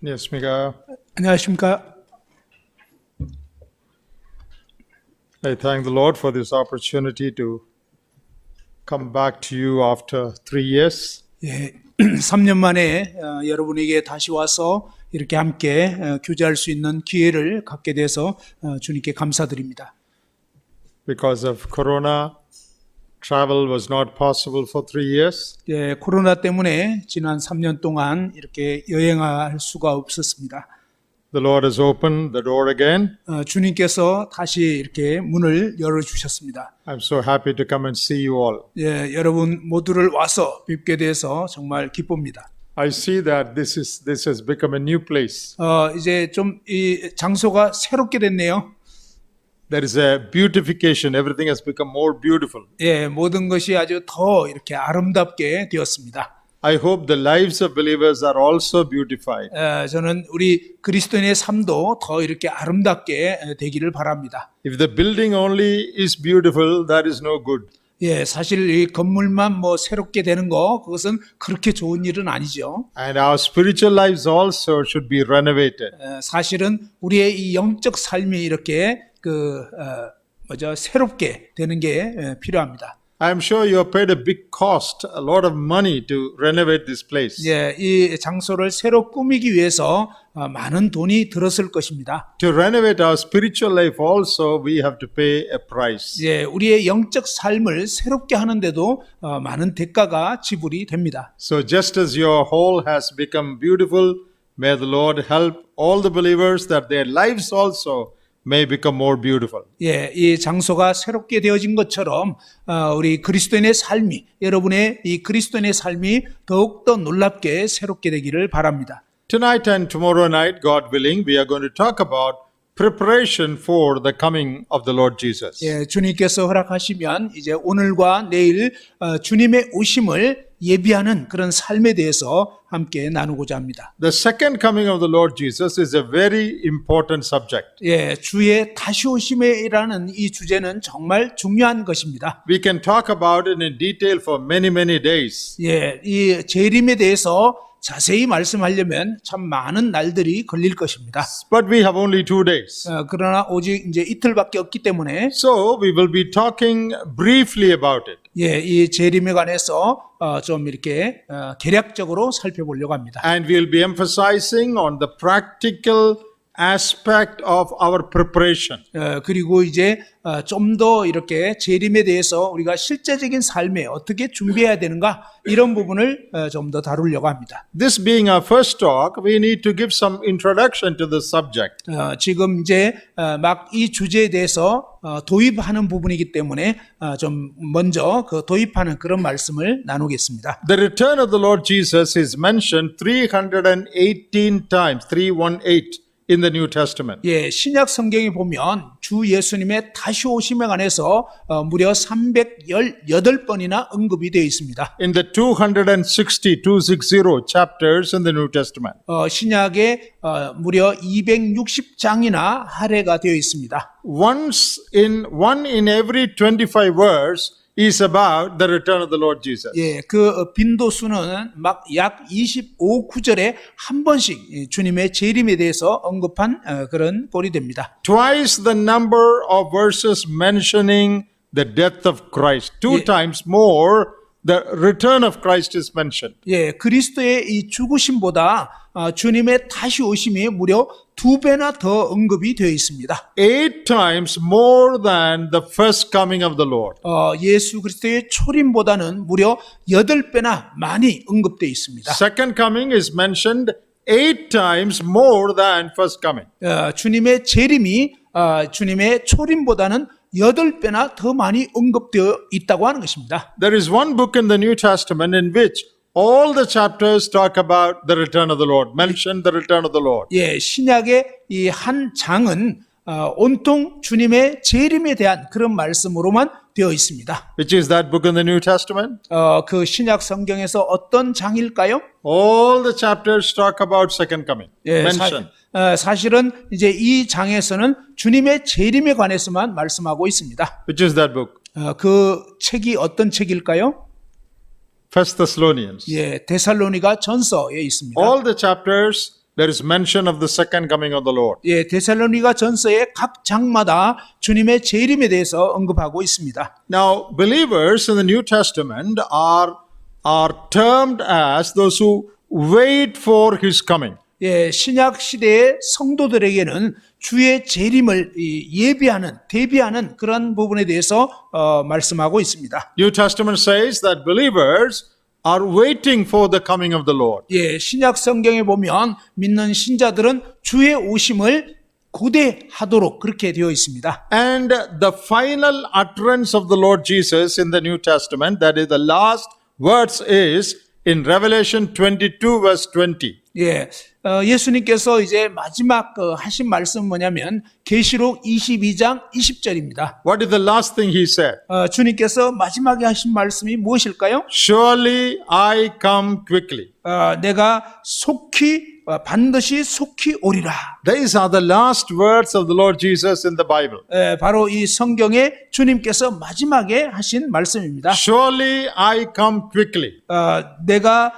안녕하십니까. 안녕하십니까. I thank the Lord for this opportunity to come back to you after 3 years. 예, 3년 만에 여러분에게 다시 와서 이렇게 함께 교제할 수 있는 기회를 갖게 돼서 주님께 감사드립니다. Because of Corona, travel was not possible for 3 years. 예, 코로나 때문에 지난 3년 동안 이렇게 여행할 수가 없었습니다. The Lord has opened the door again. 주님께서 다시 이렇게 문을 열어주셨습니다. I'm so happy to come and see you all. 예, 여러분 모두를 와서 뵙게 돼서 정말 기쁩니다. I see that this has become a new place. 이제 좀 이 장소가 새롭게 됐네요. There is a beautification. Everything has become more beautiful. 예, 모든 것이 아주 더 이렇게 아름답게 되었습니다. I hope the lives of believers are also beautified. 저는 우리 그리스도인의 삶도 더 이렇게 아름답게 되기를 바랍니다. If the building only is beautiful, that is no good. 예, 사실 이 건물만 뭐 새롭게 되는 거 그것은 그렇게 좋은 일은 아니죠. And our spiritual lives also should be renovated. 사실은 우리의 이 영적 삶이 이렇게 새롭게 되는 게 필요합니다. I'm sure you have paid a big cost, a lot of money to renovate this place. 예, 이 장소를 새로 꾸미기 위해서 많은 돈이 들었을 것입니다. To renovate our spiritual life also, we have to pay a price. 예, 우리의 영적 삶을 새롭게 하는데도 많은 대가가 지불이 됩니다. So just as your hall has become beautiful, may the Lord help all the believers that their lives also may become more beautiful. 예, 이 장소가 새롭게 되어진 것처럼 우리 그리스도인의 삶이 여러분의 이 그리스도인의 삶이 더욱더 놀랍게 새롭게 되기를 바랍니다. Tonight and tomorrow night, God willing, we are going to talk about preparation for the coming of the Lord Jesus. 예, 주님께서 허락하시면 이제 오늘과 내일 주님의 오심을 예비하는 그런 삶에 대해서 함께 나누고자 합니다. The second coming of the Lord Jesus is a very important subject. 예, 주의 다시 오심이라는 이 주제는 정말 중요한 것입니다. We can talk about it in detail for many days. 예, 이 재림에 대해서 자세히 말씀하려면 참 많은 날들이 걸릴 것입니다. But we have only 2 days. 그러나 오직 이제 이틀밖에 없기 때문에 So we will be talking briefly about it. 예, 이 재림에 관해서 좀 이렇게 개략적으로 살펴보려고 합니다. And we'll be emphasizing on the practical aspect of our preparation. 그리고 이제 좀 더 이렇게 재림에 대해서 우리가 실제적인 삶에 어떻게 준비해야 되는가 이런 부분을 좀 더 다루려고 합니다. This being our first talk, we need to give some introduction to the subject. 지금 이제 막 이 주제에 대해서 도입하는 부분이기 때문에 좀 먼저 그 도입하는 그런 말씀을 나누겠습니다. The return of the Lord Jesus is mentioned 318 times, 318 in the New Testament. 예, 신약 성경에 보면 주 예수님의 다시 오심에 관해서 무려 318번이나 언급이 되어 있습니다. In the 260 chapters in the New Testament. 신약에 무려 260장이나 할애가 되어 있습니다. One in every 25 verse is about the return of the Lord Jesus. 예, 그 빈도수는 막 약 25구절에 한 번씩 주님의 재림에 대해서 언급한 그런 꼴이 됩니다. Twice the number of verses mentioning the death of Christ. 2 times more the return of Christ is mentioned. 예, 그리스도의 이 죽으심보다 주님의 다시 오심이 무려 2배나 더 언급이 되어 있습니다. 8 times more than the first coming of the Lord. 예수 그리스도의 초림보다는 무려 8배나 많이 언급되어 있습니다. Second coming is mentioned 8 times more than first coming. 주님의 재림이 주님의 초림보다는 8배나 더 많이 언급되어 있다고 하는 것입니다. There is one book in the New Testament in which all the chapters talk about the return of the Lord, mention the return of the Lord. 예, 신약의 이 한 장은 온통 주님의 재림에 대한 그런 말씀으로만 되어 있습니다. Which is that book in the New Testament? 그 신약 성경에서 어떤 장일까요? All the chapters talk about second coming. 예, mention. 사실은 이제 이 장에서는 주님의 재림에 관해서만 말씀하고 있습니다. Which is that book? 그 책이 어떤 책일까요? First Thessalonians. 예, 데살로니가 전서에 있습니다. All the chapters there is mention of the second coming of the Lord. 예, 데살로니가 전서의 각 장마다 주님의 재림에 대해서 언급하고 있습니다. Now, believers in the New Testament are termed as those who wait for his coming. 예, 신약 시대의 성도들에게는 주의 재림을 예비하는, 대비하는 그런 부분에 대해서 말씀하고 있습니다. New Testament says that believers are waiting for the coming of the Lord. 예, 신약 성경에 보면 믿는 신자들은 주의 오심을 고대하도록 그렇게 되어 있습니다. And the final utterance of the Lord Jesus in the New Testament, that is the last words, is in Revelation 22 verse 20. 예, 예수님께서 이제 마지막 하신 말씀은 뭐냐면 계시록 22장 20절입니다. What is the last thing he said? 주님께서 마지막에 하신 말씀이 무엇일까요? Surely I come quickly. 내가 반드시 속히 오리라. These are the last words of the Lord Jesus in the Bible. 바로 이 성경에 주님께서 마지막에 하신 말씀입니다. Surely I come quickly. 내가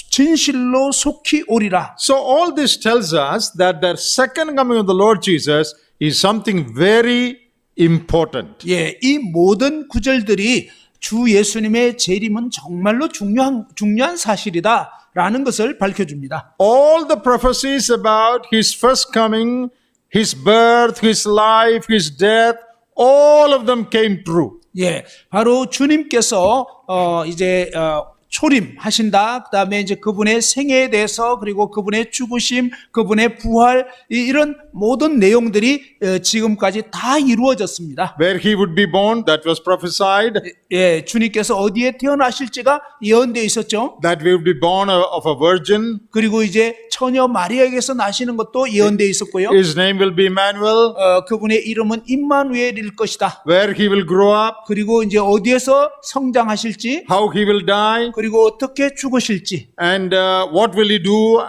진실로 속히 오리라. So all this tells us that the second coming of the Lord Jesus is something very important. 예, 이 모든 구절들이 주 예수님의 재림은 정말로 중요한 사실이다라는 것을 밝혀줍니다. All the prophecies about his first coming, his birth, his life, his death, all of them came true. 예, 바로 주님께서 이제 초림하신다. 그다음에 이제 그분의 생애에 대해서 그리고 그분의 죽으심, 그분의 부활 이런 모든 내용들이 지금까지 다 이루어졌습니다. Where he would be born, that was prophesied. 예, 주님께서 어디에 태어나실지가 예언되어 있었죠. That we would be born of a virgin. 그리고 이제 처녀 마리아에게서 나시는 것도 예언되어 있었고요. His name will be Emmanuel. 그분의 이름은 임마누엘일 것이다. Where he will grow up. 그리고 이제 어디에서 성장하실지, How he will die. 그리고 어떻게 죽으실지, And what will he do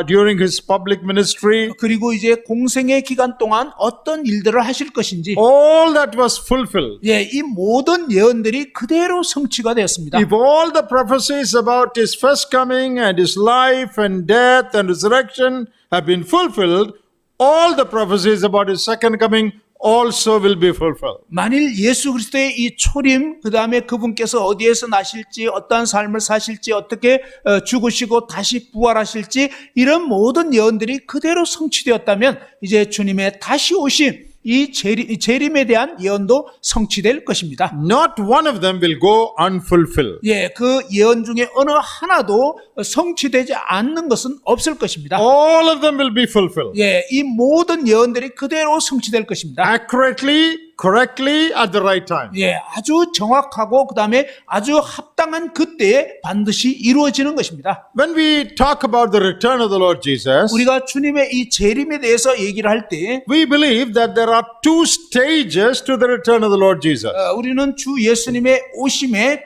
during his public ministry. 그리고 이제 공생의 기간 동안 어떤 일들을 하실 것인지, All that was fulfilled. 예, 이 모든 예언들이 그대로 성취가 되었습니다. If all the prophecies about his first coming and his life and death and resurrection have been fulfilled, all the prophecies about his second coming also will be fulfilled. 만일 예수 그리스도의 이 초림, 그 다음에 그분께서 어디에서 나실지, 어떠한 삶을 사실지, 어떻게 죽으시고 다시 부활하실지 이런 모든 예언들이 그대로 성취되었다면 이제 주님의 다시 오심, 이 재림에 대한 예언도 성취될 것입니다. Not one of them will go unfulfilled. 예, 그 예언 중에 어느 하나도 성취되지 않는 것은 없을 것입니다. All of them will be fulfilled. 예, 이 모든 예언들이 그대로 성취될 것입니다. Accurately, correctly, at the right time. 예, 아주 정확하고 그 다음에 아주 합당한 그때에 반드시 이루어지는 것입니다. When we talk about the return of the Lord Jesus, 우리가 주님의 이 재림에 대해서 얘기를 할 때 we believe that there are two stages to the return of the Lord Jesus. 우리는 주 예수님의 오심에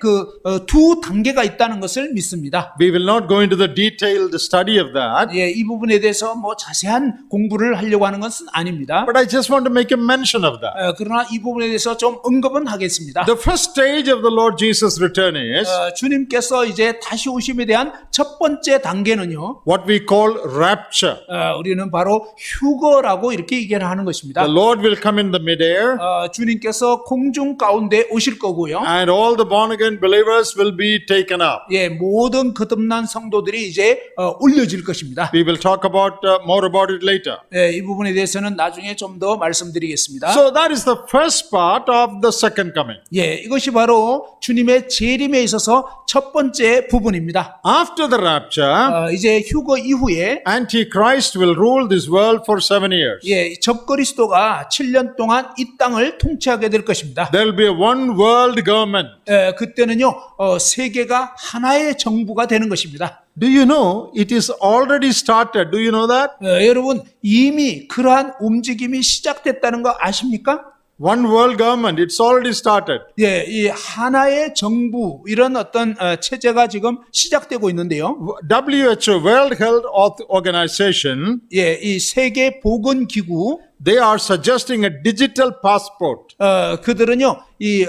두 단계가 있다는 것을 믿습니다. We will not go into the detailed study of that. 예, 이 부분에 대해서 뭐 자세한 공부를 하려고 하는 것은 아닙니다. But I just want to make a mention of that. 그러나 이 부분에 대해서 좀 언급은 하겠습니다. The first stage of the Lord Jesus' return is 주님께서 이제 다시 오심에 대한 첫 번째 단계는요, what we call rapture. 우리는 바로 휴거라고 이렇게 얘기를 하는 것입니다. The Lord will come in the midair, 주님께서 공중 가운데 오실 거고요. and all the born again believers will be taken up. 예, 모든 거듭난 성도들이 이제 올려질 것입니다. We will talk about more about it later. 예, 이 부분에 대해서는 나중에 좀 더 말씀드리겠습니다. So that is the first part of the second coming. 예, 이것이 바로 주님의 재림에 있어서 첫 번째 부분입니다. After the rapture, 이제 휴거 이후에 Antichrist will rule this world for 7 years. 예, 적그리스도가 7년 동안 이 땅을 통치하게 될 것입니다. There will be a one world government. 그때는요, 세계가 하나의 정부가 되는 것입니다. Do you know it is already started? Do you know that? 여러분, 이미 그러한 움직임이 시작됐다는 거 아십니까? One world government, it's already started. 예, 이 하나의 정부 이런 어떤 체제가 지금 시작되고 있는데요. WHO, World Health Organization, 예, 이 세계 보건 기구 they are suggesting a digital passport. 그들은요, 이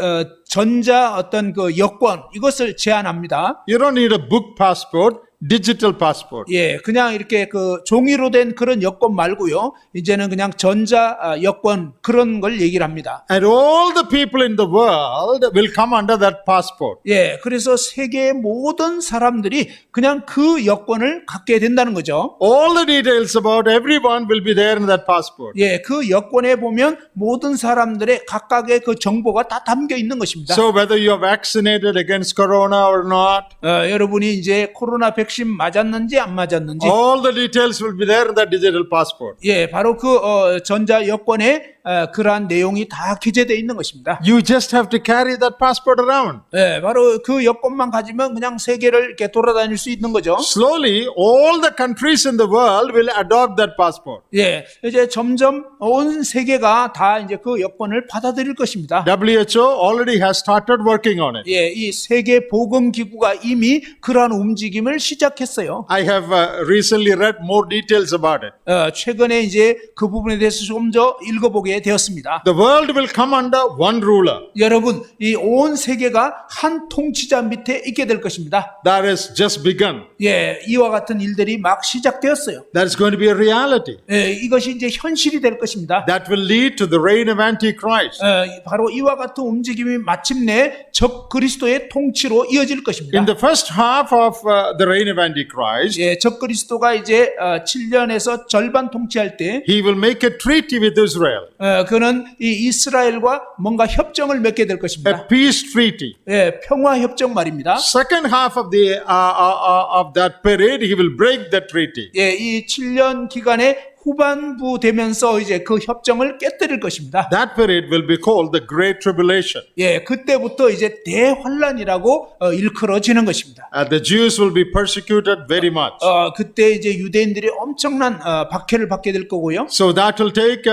전자 어떤 그 여권 이것을 제안합니다. You don't need a book passport. digital passport. 예, 그냥 이렇게 그 종이로 된 그런 여권 말고요. 이제는 그냥 전자 여권 그런 걸 얘기를 합니다. And all the people in the world will come under that passport. 예, 그래서 세계의 모든 사람들이 그냥 그 여권을 갖게 된다는 거죠. All the details about everyone will be there in that passport. 예, 그 여권에 보면 모든 사람들의 각각의 그 정보가 다 담겨 있는 것입니다. So whether you are vaccinated against corona or not, 여러분이 이제 코로나 백신 맞았는지 안 맞았는지, all the details will be there in that digital passport. 예, 바로 그 전자 여권에 그러한 내용이 다 기재되어 있는 것입니다. You just have to carry that passport around. 예, 바로 그 여권만 가지면 그냥 세계를 이렇게 돌아다닐 수 있는 거죠. Slowly, all the countries in the world will adopt that passport. 예, 이제 점점 온 세계가 다 이제 그 여권을 받아들일 것입니다. WHO already has started working on it. 예, 이 세계 보건 기구가 이미 그러한 움직임을 시작했어요. I have recently read more details about it. 최근에 이제 그 부분에 대해서 좀 더 읽어보게 되었습니다. The world will come under one ruler. 여러분, 이 온 세계가 한 통치자 밑에 있게 될 것입니다. That has just begun. 예, 이와 같은 일들이 막 시작되었어요. That is going to be a reality. 예, 이것이 이제 현실이 될 것입니다. That will lead to the reign of Antichrist. 바로 이와 같은 움직임이 마침내 적 그리스도의 통치로 이어질 것입니다. In the first half of the reign of Antichrist, 예, 적 그리스도가 이제 7년에서 절반 통치할 때 he will make a treaty with Israel, 그는 이 이스라엘과 뭔가 협정을 맺게 될 것입니다. a peace treaty. 예, 평화 협정 말입니다. Second half of that period, he will break the treaty. 예, 이 7년 기간에 후반부 되면서 이제 그 협정을 깨뜨릴 것입니다. That period will be called the Great Tribulation. 예, 그때부터 이제 대환란이라고 일컬어지는 것입니다. The Jews will be persecuted very much. 그때 이제 유대인들이 엄청난 박해를 받게 될 거고요. So that will take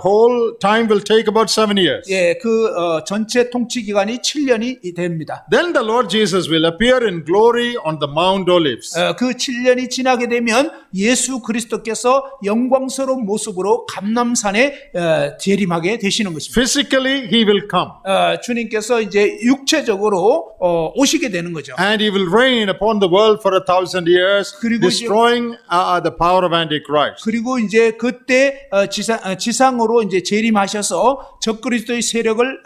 whole time will take about 7 years. 예, 그 전체 통치 기간이 7년이 됩니다. Then the Lord Jesus will appear in glory on the Mount Olives. 그 7년이 지나게 되면 예수 그리스도께서 영광스러운 모습으로 감람산에 재림하게 되시는 것입니다. Physically, he will come. 주님께서 이제 육체적으로 오시게 되는 거죠. And he will reign upon the world for 1,000 years, 그리고 destroying the power of Antichrist. 그리고 이제 그때 지상으로 이제 재림하셔서 적그리스도의 세력을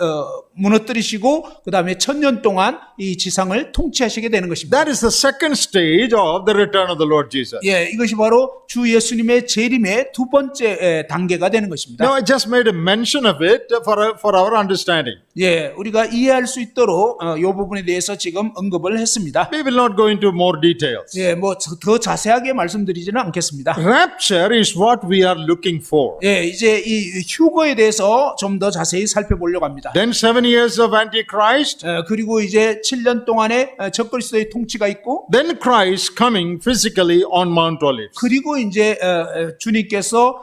무너뜨리시고 그 다음에 1000년 동안 이 지상을 통치하시게 되는 것입니다. That is the second stage of the return of the Lord Jesus. 예, 이것이 바로 주 예수님의 재림의 두 번째 단계가 되는 것입니다. Now, I just made a mention of it for our understanding. 예, 우리가 이해할 수 있도록 이 부분에 대해서 지금 언급을 했습니다. We will not go into more details. 예, 뭐 더 자세하게 말씀드리지는 않겠습니다. Rapture is what we are looking for. 예, 이제 이 휴거에 대해서 좀 더 자세히 살펴보려고 합니다. Then 7 years of Antichrist. 그리고 이제 7년 동안의 적그리스도의 통치가 있고, Then Christ coming physically on Mount Olives. 그리고 이제 주님께서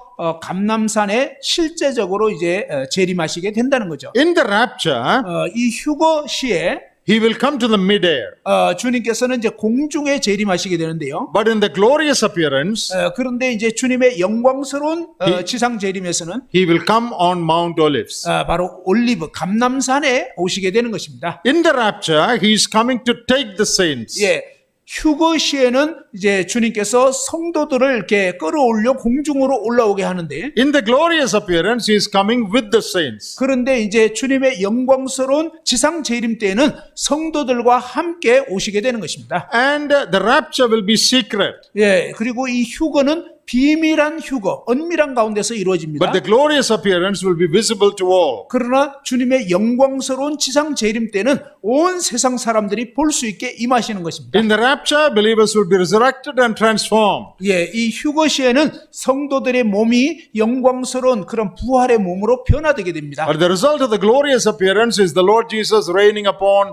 감람산에 실제적으로 이제 재림하시게 된다는 거죠. In the rapture, 이 휴거 시에 he will come to the midair. 주님께서는 이제 공중에 재림하시게 되는데요. But in the glorious appearance, 그런데 이제 주님의 영광스러운 지상 재림에서는 he will come on Mount Olives. 바로 올리브 감람산에 오시게 되는 것입니다. In the rapture, he is coming to take the saints. 예. 휴거 시에는 이제 주님께서 성도들을 이렇게 끌어올려 공중으로 올라오게 하는데, In the glorious appearance, he is coming with the saints. 그런데 이제 주님의 영광스러운 지상 재림 때에는 성도들과 함께 오시게 되는 것입니다. And the rapture will be secret. 예, 그리고 이 휴거는 비밀한 휴거, 은밀한 가운데서 이루어집니다. But the glorious appearance will be visible to all. 그러나 주님의 영광스러운 지상 재림 때는 온 세상 사람들이 볼 수 있게 임하시는 것입니다. In the rapture, believers will be resurrected and transformed. 예, 이 휴거 시에는 성도들의 몸이 영광스러운 그런 부활의 몸으로 변화되게 됩니다. But the result of the glorious appearance is the Lord Jesus reigning upon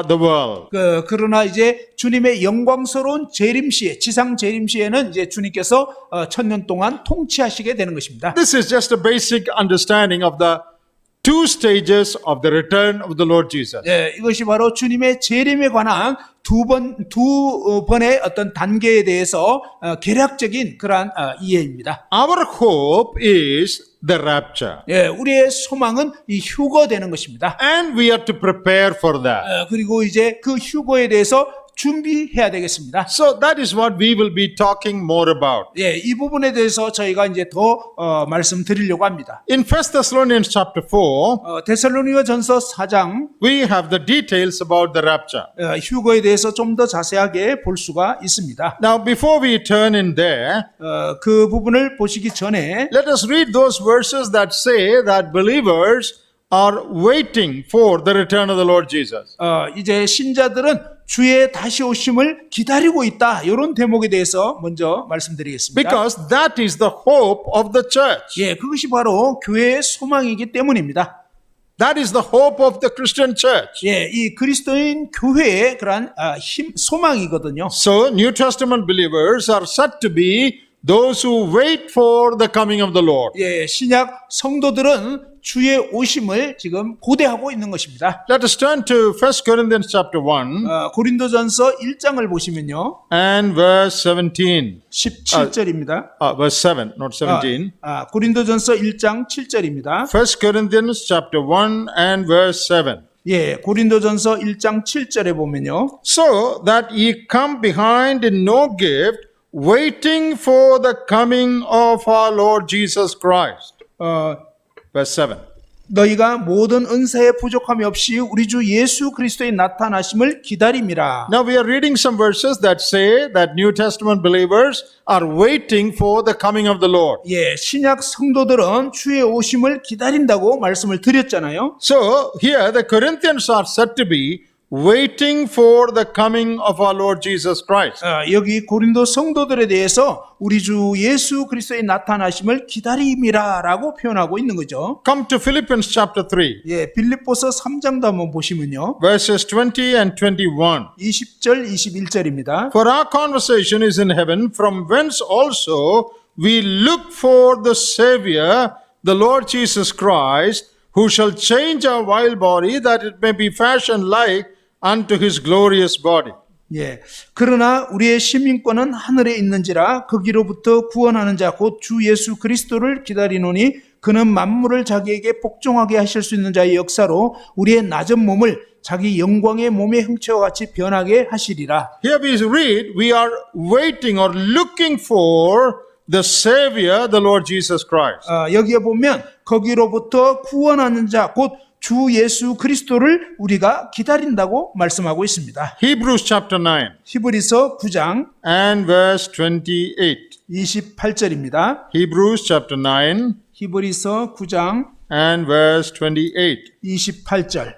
the world. 그러나 이제 주님의 영광스러운 재림 시에, 지상 재림 시에는 이제 주님께서 1000년 동안 통치하시게 되는 것입니다. This is just a basic understanding of the two stages of the return of the Lord Jesus. 예, 이것이 바로 주님의 재림에 관한 두 번의 어떤 단계에 대해서 개략적인 그러한 이해입니다. Our hope is the rapture. 예, 우리의 소망은 이 휴거 되는 것입니다. And we are to prepare for that. 그리고 이제 그 휴거에 대해서 준비해야 되겠습니다. So that is what we will be talking more about. 예, 이 부분에 대해서 저희가 이제 더 말씀드리려고 합니다. In 1 Thessalonians chapter 4, 데살로니가전서 4장 we have the details about the rapture. 휴거에 대해서 좀 더 자세하게 볼 수가 있습니다. Now, before we turn in there, 그 부분을 보시기 전에 let us read those verses that say that believers are waiting for the return of the Lord Jesus. 이제 신자들은 주의 다시 오심을 기다리고 있다. 이런 대목에 대해서 먼저 말씀드리겠습니다. Because that is the hope of the church. 예, 그것이 바로 교회의 소망이기 때문입니다. That is the hope of the Christian church. 예, 이 그리스도인 교회의 그러한 소망이거든요. So, New Testament believers are said to be those who wait for the coming of the Lord. 예, 신약 성도들은 주의 오심을 지금 고대하고 있는 것입니다. Let us turn to 1 Corinthians chapter 1 고린도전서 1장을 보시면요. and verse 17. 17절입니다. Verse 7, not 17. 고린도전서 1장 7절입니다. 1 Corinthians chapter 1 and verse 7. 예, 고린도전서 1장 7절에 보면요. So that ye come behind in no gift, waiting for the coming of our Lord Jesus Christ. Verse 7. 너희가 모든 은사에 부족함이 없이 우리 주 예수 그리스도의 나타나심을 기다림이라. Now we are reading some verses that say that New Testament believers are waiting for the coming of the Lord. 예, 신약 성도들은 주의 오심을 기다린다고 말씀을 드렸잖아요. So here the Corinthians are said to be waiting for the coming of our Lord Jesus Christ. 여기 고린도 성도들에 대해서 우리 주 예수 그리스도의 나타나심을 기다림이라라고 표현하고 있는 거죠. Come to Philippians chapter 3, 예, 빌립보서 3장도 한번 보시면요. verses 20 and 21. 20절, 21절입니다. For our conversation is in heaven, from whence also we look for the Savior, the Lord Jesus Christ, who shall change our vile body, that it may be fashioned like unto his glorious body. 예. 그러나 우리의 시민권은 하늘에 있는지라 거기로부터 구원하는 자 곧 주 예수 그리스도를 기다리노니 그는 만물을 자기에게 복종하게 하실 수 있는 자의 역사로 우리의 낮은 몸을 자기 영광의 몸의 형체와 같이 변하게 하시리라. Here we read, we are waiting or looking for the Savior, the Lord Jesus Christ. 여기에 보면 거기로부터 구원하는 자 곧 주 예수 그리스도를 우리가 기다린다고 말씀하고 있습니다. Hebrews chapter 9 히브리서 9장 and verse 28. 28절입니다. Hebrews chapter 9 히브리서 9장 and verse 28. 28절.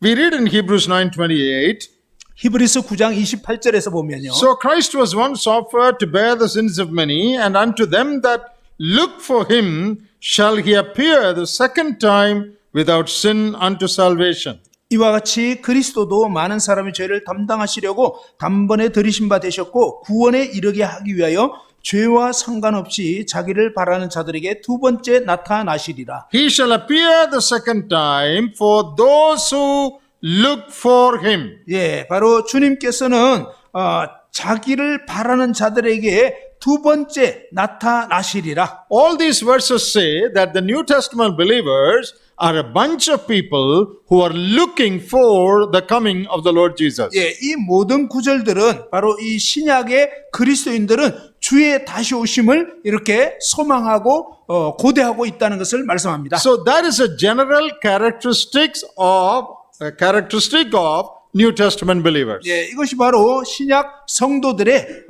We read in Hebrews 9:28. 히브리서 9장 28절에서 보면요. So Christ was once offered to bear the sins of many, and unto them that look for him shall he appear the second time without sin unto salvation. 이와 같이 그리스도도 많은 사람의 죄를 담당하시려고 단번에 들이신 바 되셨고 구원에 이르게 하기 위하여 죄와 상관없이 자기를 바라는 자들에게 두 번째 나타나시리라. He shall appear the second time for those who look for him. 예, 바로 주님께서는 자기를 바라는 자들에게 두 번째 나타나시리라. All these verses say that the New Testament believers are a bunch of people who are looking for the coming of the Lord Jesus. 예, 이 모든 구절들은 바로 이 신약의 그리스도인들은 주의 다시 오심을 이렇게 소망하고 고대하고 있다는 것을 말씀합니다. So that is a general characteristic of New Testament believers. 예, 이것이 바로 신약 성도들의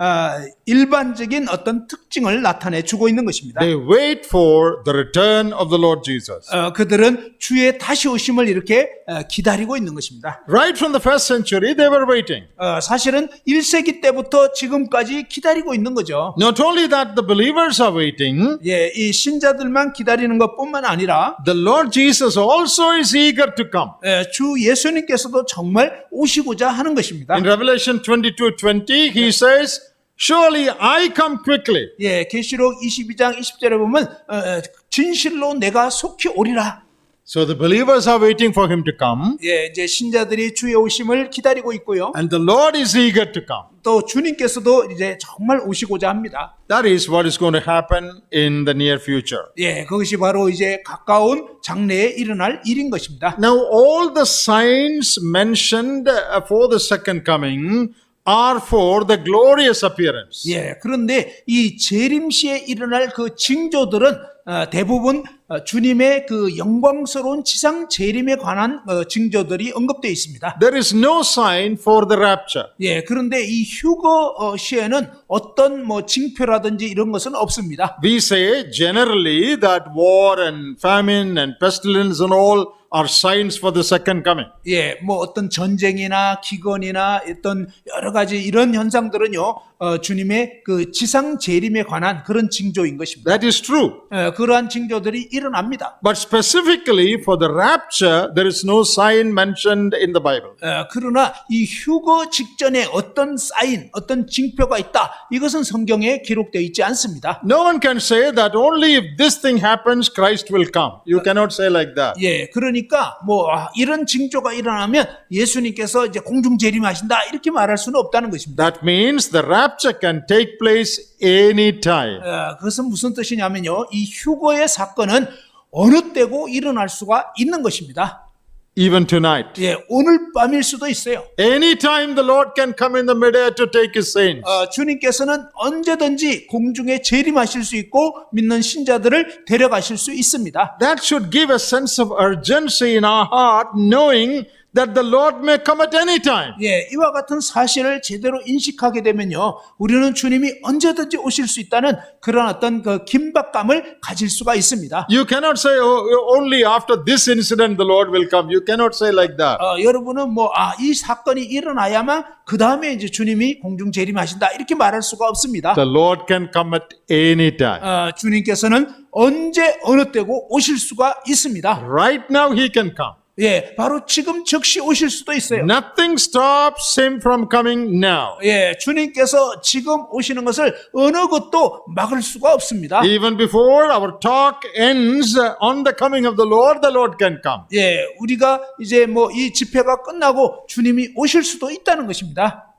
일반적인 어떤 특징을 나타내 주고 있는 것입니다. They wait for the return of the Lord Jesus. 그들은 주의 다시 오심을 이렇게 기다리고 있는 것입니다. Right from the first century, they were waiting. 사실은 1세기 때부터 지금까지 기다리고 있는 거죠. Not only that, the believers are waiting. 예, 이 신자들만 기다리는 것뿐만 아니라 The Lord Jesus also is eager to come. 주 예수님께서도 정말 오시고자 하는 것입니다. In Revelation 22:20, he says, "Surely I come quickly." 예, 계시록 22장 20절에 보면 진실로 내가 속히 오리라. So the believers are waiting for him to come, 예, 이제 신자들이 주의 오심을 기다리고 있고요. and the Lord is eager to come. 또 주님께서도 이제 정말 오시고자 합니다. That is what is going to happen in the near future. 예, 그것이 바로 이제 가까운 장래에 일어날 일인 것입니다. Now, all the signs mentioned for the second coming are for the glorious appearance. 예, 그런데 이 재림시에 일어날 그 징조들은 대부분 주님의 그 영광스러운 지상 재림에 관한 징조들이 언급되어 있습니다. There is no sign for the rapture. 예, 그런데 이 휴거 시에는 어떤 뭐 징표라든지 이런 것은 없습니다. We say generally that war and famine and pestilence and all are signs for the second coming. 예, 뭐 어떤 전쟁이나 기근이나 어떤 여러 가지 이런 현상들은요, 주님의 그 지상 재림에 관한 그런 징조인 것입니다. That is true. 그러한 징조들이 일어납니다. But specifically for the rapture, there is no sign mentioned in the Bible. 그러나 이 휴거 직전에 어떤 사인, 어떤 징표가 있다, 이것은 성경에 기록되어 있지 않습니다. No one can say that only if this thing happens, Christ will come. You cannot say like that. 예, 그러니까 뭐 이런 징조가 일어나면 예수님께서 이제 공중 재림하신다 이렇게 말할 수는 없다는 것입니다. That means the rapture can take place anytime. 그것은 무슨 뜻이냐면요, 이 휴거의 사건은 어느 때고 일어날 수가 있는 것입니다. Even tonight. 예, 오늘 밤일 수도 있어요. Anytime the Lord can come in the midair to take his saints. 주님께서는 언제든지 공중에 재림하실 수 있고 믿는 신자들을 데려가실 수 있습니다. That should give a sense of urgency in our heart, knowing that the Lord may come at any time. 예, 이와 같은 사실을 제대로 인식하게 되면요, 우리는 주님이 언제든지 오실 수 있다는 그런 어떤 그 긴박감을 가질 수가 있습니다. You cannot say, oh, only after this incident the Lord will come. You cannot say like that. 여러분은 뭐, 이 사건이 일어나야만 그 다음에 이제 주님이 공중 재림하신다 이렇게 말할 수가 없습니다. The Lord can come at any time. 주님께서는 언제 어느 때고 오실 수가 있습니다. Right now he can come. 예, 바로 지금 즉시 오실 수도 있어요. Nothing stops him from coming now. 예, 주님께서 지금 오시는 것을 어느 것도 막을 수가 없습니다. Even before our talk ends on the coming of the Lord can come. 예, 우리가 이제 뭐 이 집회가 끝나고 주님이 오실 수도 있다는 것입니다.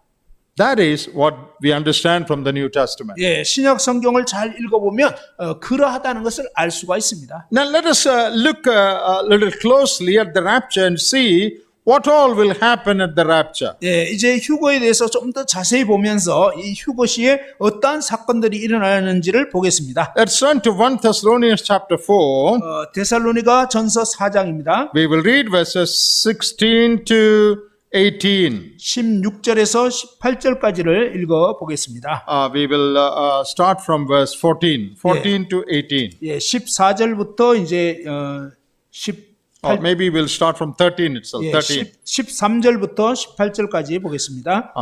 That is what we understand from the New Testament. 예, 신약 성경을 잘 읽어보면 그러하다는 것을 알 수가 있습니다. Now let us look a little closely at the rapture and see what all will happen at the rapture. 예, 이제 휴거에 대해서 좀 더 자세히 보면서 이 휴거 시에 어떠한 사건들이 일어나는지를 보겠습니다. Let's turn to 1 Thessalonians chapter 4. 데살로니가 전서 4장입니다. We will read verses 16 to 18. 16절에서 18절까지를 읽어 보겠습니다. We will start from verse 14 to 18. 예, 14절부터 이제 18 Maybe we'll start from 13 itself. 예, 13. 13절부터 18절까지 보겠습니다.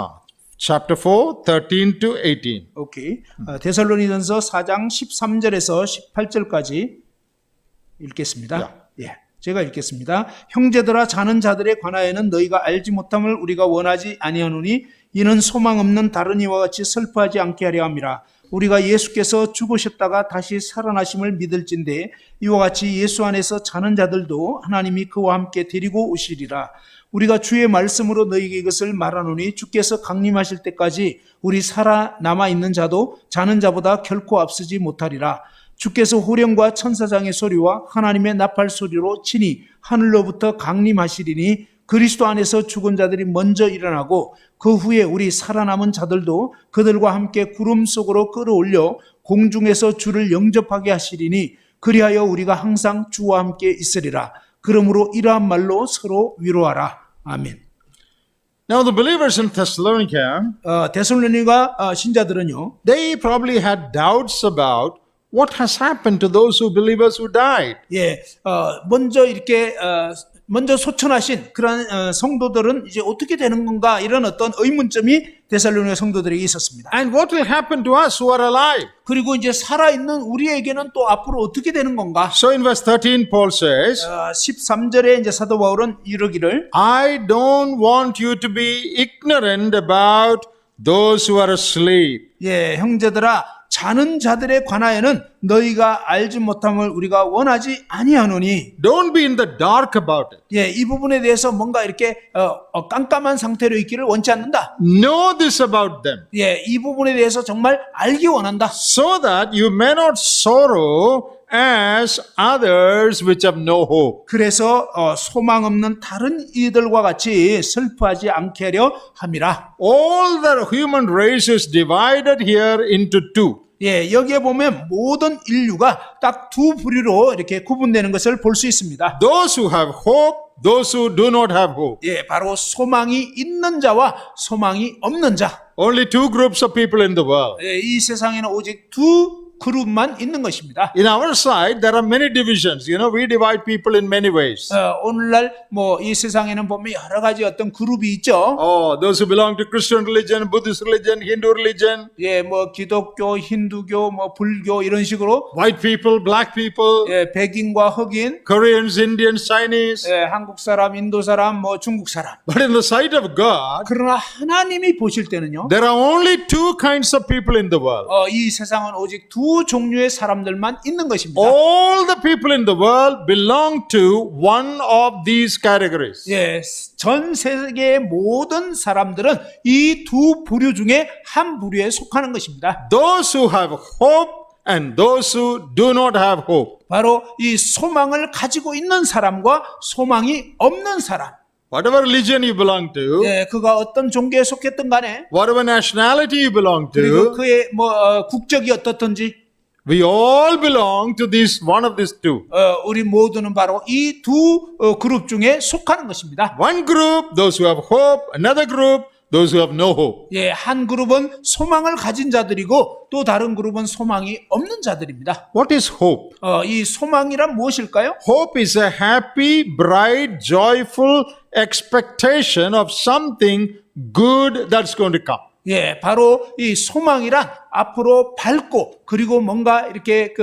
Chapter 4, 13 to 18. 오케이. 데살로니전서 4장 13절에서 18절까지 읽겠습니다. 예. 제가 읽겠습니다. 형제들아, 자는 자들에 관하여는 너희가 알지 못함을 우리가 원하지 아니하노니 이는 소망 없는 다른 이와 같이 슬퍼하지 않게 하려 함이라. 우리가 예수께서 죽으셨다가 다시 살아나심을 믿을진데 이와 같이 예수 안에서 자는 자들도 하나님이 그와 함께 데리고 오시리라. 우리가 주의 말씀으로 너희에게 이것을 말하노니 주께서 강림하실 때까지 우리 살아남아 있는 자도 자는 자보다 결코 앞서지 못하리라. 주께서 호령과 천사장의 소리와 하나님의 나팔 소리로 친히 하늘로부터 강림하시리니 그리스도 안에서 죽은 자들이 먼저 일어나고 그 후에 우리 살아남은 자들도 그들과 함께 구름 속으로 끌어올려 공중에서 주를 영접하게 하시리니 그리하여 우리가 항상 주와 함께 있으리라. 그러므로 이러한 말로 서로 위로하라. 아멘. Now the believers in Thessalonica, 데살로니가 신자들은요, they probably had doubts about what has happened to those believers who died. 예, 먼저 이렇게 먼저 소천하신 그런 성도들은 이제 어떻게 되는 건가 이런 어떤 의문점이 데살로니가 성도들에게 있었습니다. And what will happen to us who are alive? 그리고 이제 살아있는 우리에게는 또 앞으로 어떻게 되는 건가? So in verse 13 Paul says, 13절에 이제 사도 바울은 이르기를 I don't want you to be ignorant about those who are asleep. 예, 형제들아, 자는 자들에 관하여는 너희가 알지 못함을 우리가 원하지 아니하노니. Don't be in the dark about it. 예, 이 부분에 대해서 뭔가 이렇게 깜깜한 상태로 있기를 원치 않는다. Know this about them, 예, 이 부분에 대해서 정말 알기 원한다. so that you may not sorrow as others which have no hope. 그래서 소망 없는 다른 이들과 같이 슬퍼하지 않게 하려 함이라. All the human race is divided here into two. 예, 여기에 보면 모든 인류가 딱 두 부류로 이렇게 구분되는 것을 볼 수 있습니다. Those who have hope, those who do not have hope. 예, 바로 소망이 있는 자와 소망이 없는 자. Only two groups of people in the world. 예, 이 세상에는 오직 두 그룹만 있는 것입니다. In our side, there are many divisions. You know, we divide people in many ways. 오늘날 뭐 이 세상에는 보면 여러 가지 어떤 그룹이 있죠. Oh, those who belong to Christian religion, Buddhist religion, Hindu religion, 예, 뭐 기독교, 힌두교, 뭐 불교 이런 식으로 white people, black people, 예, 백인과 흑인, Koreans, Indians, Chinese. 예, 한국 사람, 인도 사람, 뭐 중국 사람. But in the sight of God, 그러나 하나님이 보실 때는요. there are only two kinds of people in the world. 이 세상은 오직 두 종류의 사람들만 있는 것입니다. All the people in the world belong to one of these categories. 예, 전 세계의 모든 사람들은 이 두 부류 중에 한 부류에 속하는 것입니다. Those who have hope and those who do not have hope. 바로 이 소망을 가지고 있는 사람과 소망이 없는 사람. Whatever religion you belong to, 예, 그가 어떤 종교에 속했든 간에 whatever nationality you belong 그리고 to, 그의 국적이 어떻든지 we all belong to one of these two. 우리 모두는 바로 이 두 그룹 중에 속하는 것입니다. One group, those who have hope. Another group, those who have no hope. 예, 한 그룹은 소망을 가진 자들이고 또 다른 그룹은 소망이 없는 자들입니다. What is hope? 이 소망이란 무엇일까요? Hope is a happy, bright, joyful expectation of something good that's going to come. 예, 바로 이 소망이란 앞으로 밝고 그리고 뭔가 이렇게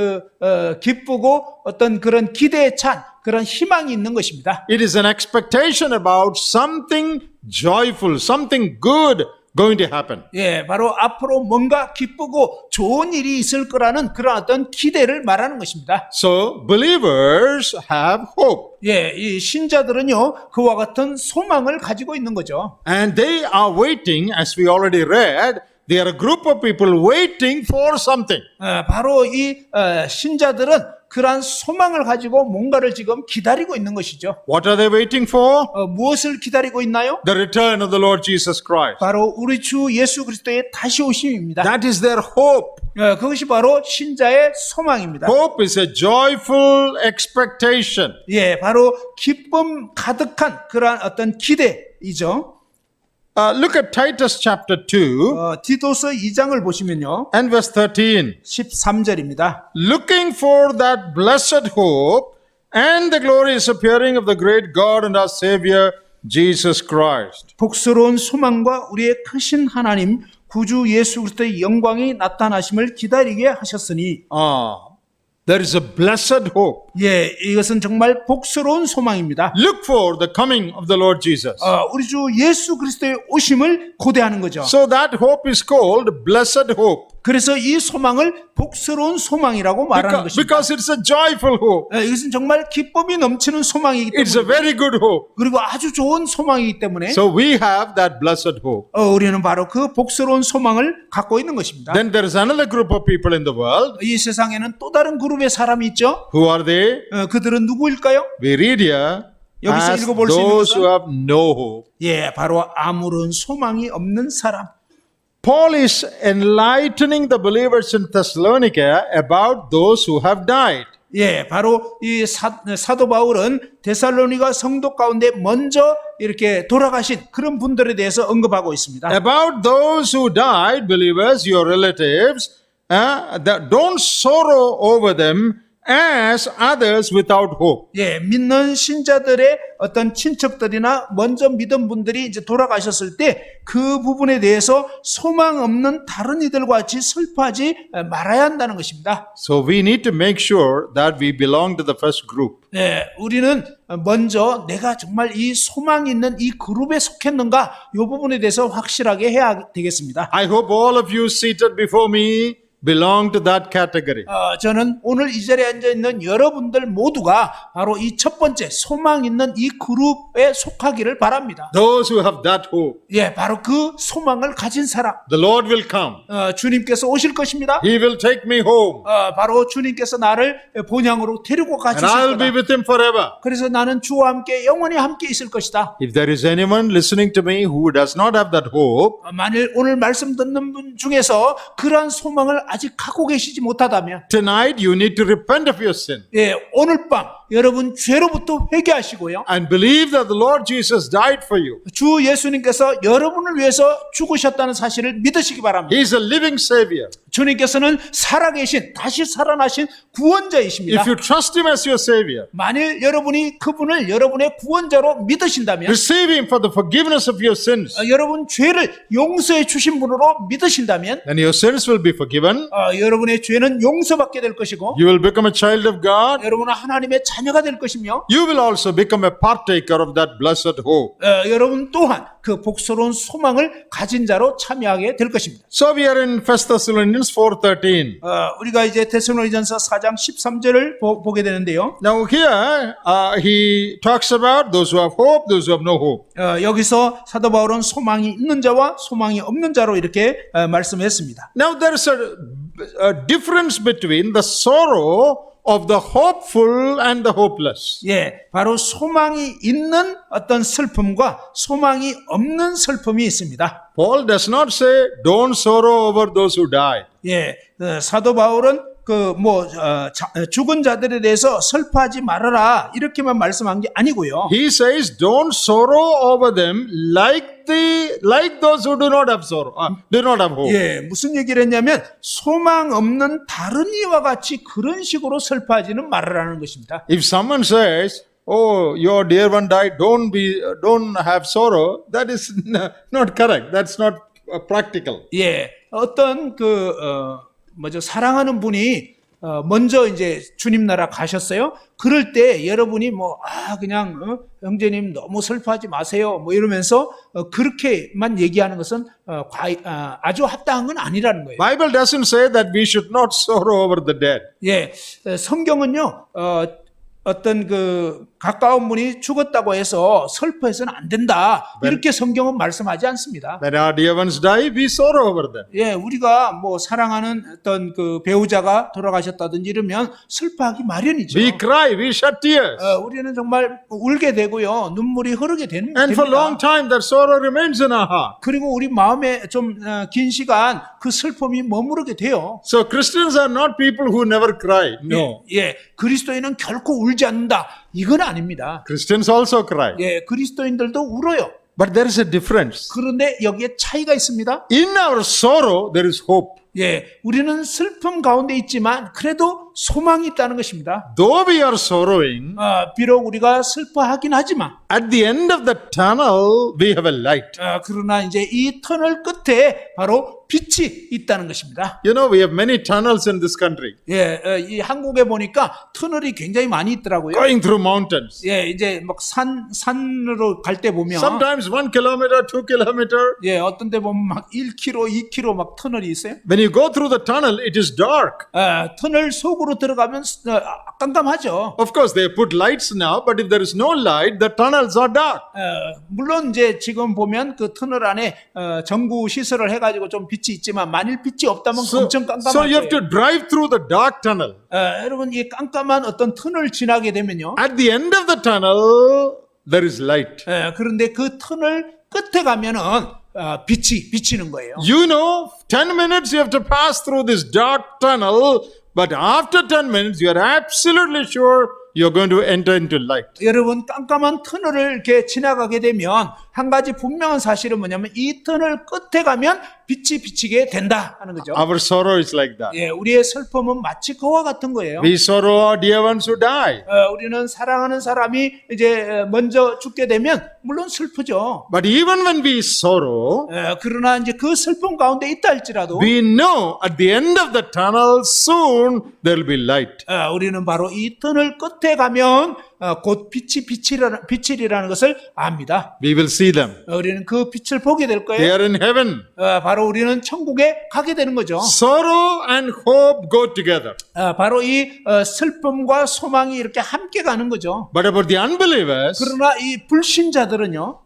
기쁘고 어떤 그런 기대에 찬 그런 희망이 있는 것입니다. It is an expectation about something joyful, something good going to happen. 예, 바로 앞으로 뭔가 기쁘고 좋은 일이 있을 거라는 그런 어떤 기대를 말하는 것입니다. So believers have hope. 예, 이 신자들은요, 그와 같은 소망을 가지고 있는 거죠. And they are waiting, as we already read, they are a group of people waiting for something. 바로 이 신자들은 그러한 소망을 가지고 뭔가를 지금 기다리고 있는 것이죠. What are they waiting for? 무엇을 기다리고 있나요? The return of the Lord Jesus Christ. 바로 우리 주 예수 그리스도의 다시 오심입니다. That is their hope. 그것이 바로 신자의 소망입니다. Hope is a joyful expectation. 예, 바로 기쁨 가득한 그러한 어떤 기대이죠. Look at Titus chapter 2 디도서 2장을 보시면요. and verse 13. 13절입니다. Looking for that blessed hope and the glorious appearing of the great God and our Savior, Jesus Christ. 복스러운 소망과 우리의 크신 하나님 구주 예수 그리스도의 영광이 나타나심을 기다리게 하셨으니. There is a blessed hope. 예, 이것은 정말 복스러운 소망입니다. Look for the coming of the Lord Jesus. 우리 주 예수 그리스도의 오심을 고대하는 거죠. So that hope is called blessed hope. 그래서 이 소망을 복스러운 소망이라고 말하는 것입니다. Because it's a joyful hope. 이것은 정말 기쁨이 넘치는 소망이기 It's a 때문에 very good hope. 그리고 아주 좋은 소망이기 때문에 So we have that blessed hope. 우리는 바로 그 복스러운 소망을 갖고 있는 것입니다. Then there is another group of people in the world. 이 세상에는 또 다른 그룹의 사람이 있죠. Who are they? 그들은 누구일까요? We read here 여기서 as 읽어볼 수 있는 those 것은 who have no hope. 예, 바로 아무런 소망이 없는 사람. Paul is enlightening the believers in Thessalonica about those who have died. 예, 바로 이 사도 바울은 데살로니가 성도 가운데 먼저 이렇게 돌아가신 그런 분들에 대해서 언급하고 있습니다. About those who died, believers, your relatives, that don't sorrow over them as others without hope. 예, 믿는 신자들의 어떤 친척들이나 먼저 믿은 분들이 이제 돌아가셨을 때 그 부분에 대해서 소망 없는 다른 이들과 같이 슬퍼하지 말아야 한다는 것입니다. So we need to make sure that we belong to the first group. 예, 우리는 먼저 내가 정말 이 소망 있는 이 그룹에 속했는가 이 부분에 대해서 확실하게 해야 되겠습니다. I hope all of you seated before me belong to that category. 저는 오늘 이 자리에 앉아 있는 여러분들 모두가 바로 이 첫 번째 소망 있는 이 그룹에 속하기를 바랍니다. Those who have that hope. 예, 바로 그 소망을 가진 사람. The Lord will come. 주님께서 오실 것입니다. He will take me home. 바로 주님께서 나를 본향으로 데리고 And 가주실 I'll be 거다. with him forever. 그래서 나는 주와 함께 영원히 함께 있을 것이다. If there is anyone listening to me who does not have that hope, 만일 오늘 말씀 듣는 분 중에서 그러한 소망을 아직 갖고 계시지 못하다면 tonight you need to repent of your sin 예, 오늘 밤 여러분 죄로부터 회개하시고요. and believe that the Lord Jesus died for you. 주 예수님께서 여러분을 위해서 죽으셨다는 사실을 믿으시기 바랍니다. He is a living Savior. 주님께서는 살아계신 다시 살아나신 구원자이십니다. If you trust Him as your Savior, 만일 여러분이 그분을 여러분의 구원자로 믿으신다면 receive Him for the forgiveness of your sins, 여러분 죄를 용서해 주신 분으로 믿으신다면 then your sins will be forgiven. 여러분의 죄는 용서받게 될 것이고 You will become a child of God. 여러분은 하나님의 자녀가 될 것이며 You will also become a partaker of that blessed hope. 여러분 또한 그 복스러운 소망을 가진 자로 참여하게 될 것입니다. So we are in 1 Thessalonians 4:13. 우리가 이제 데살로니가전서 4장 13절을 보게 되는데요. Now here he talks about those who have hope, those who have no hope. 여기서 사도 바울은 소망이 있는 자와 소망이 없는 자로 이렇게 말씀했습니다. Now there is a difference between the sorrow of the hopeful and the hopeless. 예, 바로 소망이 있는 어떤 슬픔과 소망이 없는 슬픔이 있습니다. Paul does not say, don't sorrow over those who die. 예, 사도 바울은 죽은 자들에 대해서 슬퍼하지 말아라 이렇게만 말씀한 게 아니고요. He says, don't sorrow over them like those who do not have sorrow, do not have hope. 예, 무슨 얘기를 했냐면 소망 없는 다른 이와 같이 그런 식으로 슬퍼하지는 말아라는 것입니다. If someone says, oh, your dear one died, don't have sorrow, that is not correct. That's not practical. 예, 어떤 사랑하는 분이 먼저 이제 주님 나라 가셨어요. 그럴 때 여러분이 그냥 형제님 너무 슬퍼하지 마세요. 이러면서 그렇게만 얘기하는 것은 아주 합당한 건 아니라는 거예요. Bible doesn't say that we should not sorrow over the dead. 예, 성경은요. 어떤 가까운 분이 죽었다고 해서 슬퍼해서는 안 된다. 이렇게 성경은 말씀하지 않습니다. When our dear ones die, we sorrow over them. 예, 우리가 사랑하는 어떤 배우자가 돌아가셨다든지 이러면 슬퍼하기 마련이죠. We cry, we shed tears. 우리는 정말 울게 되고요. 눈물이 흐르게 됩니다. And for a long time, that sorrow remains in our heart. 그리고 우리 마음에 좀 긴 시간 그 슬픔이 머무르게 돼요. So Christians are not people who never cry. No. 예, 그리스도인은 결코 울지 않는다. 이건 아닙니다. Christians also cry. 예, 그리스도인들도 울어요. But there is a difference. 그런데 여기에 차이가 있습니다. In our sorrow, there is hope. 예, 우리는 슬픔 가운데 있지만 그래도 소망이 있다는 것입니다. Though we are sorrowing, 비록 우리가 슬퍼하긴 하지만 at the end of the tunnel, we have a light. 그러나 이제 이 터널 끝에 바로 빛이 있다는 것입니다. You know, we have many tunnels in this country. 예, 이 한국에 보니까 터널이 굉장히 많이 있더라고요. Going through mountains. 예, 이제 산으로 갈 때 보면 Sometimes 1 kilometer, 2 kilometer. 예, 어떤 데 보면 막 1km, 2km 막 터널이 있어요. When you go through the tunnel, it is dark. 터널 속으로 들어가면 깜깜하죠. Of course, they put lights now, but if there is no light, the tunnels are dark. 물론 이제 지금 보면 그 터널 안에 전구 시설을 해가지고 좀 빛이 있지만 만일 빛이 없다면 엄청 깜깜할 So you have 거예요. to drive through the dark tunnel. 여러분 이 깜깜한 어떤 터널 지나게 되면요. At the end of the tunnel, there is light. 그런데 그 터널 끝에 가면은 빛이 비치는 거예요. You know, 10 minutes you have to pass through this dark tunnel, but after 10 minutes, you are absolutely sure you're going to enter into light. 여러분 깜깜한 터널을 이렇게 지나가게 되면 한 가지 분명한 사실은 뭐냐면 이 터널 끝에 가면 빛이 비치게 된다 하는 거죠. Our sorrow is like that. 예, 우리의 슬픔은 마치 그와 같은 거예요. We sorrow our dear ones who die. 우리는 사랑하는 사람이 이제 먼저 죽게 되면 물론 슬프죠. But even when we sorrow, 그러나 이제 그 슬픔 가운데 있다 할지라도 we know at the end of the tunnel soon there will be light. 우리는 바로 이 터널 끝에 가면 곧 빛이라는 것을 압니다. We will see them. 우리는 그 빛을 보게 될 They 거예요. are in heaven. 바로 우리는 천국에 가게 되는 거죠. Sorrow and hope go together. 바로 이 슬픔과 소망이 이렇게 함께 가는 거죠. But about the unbelievers, 그러나 이 불신자들은요,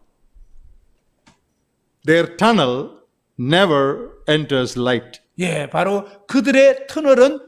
their tunnel never enters light. 예, 바로 그들의 터널은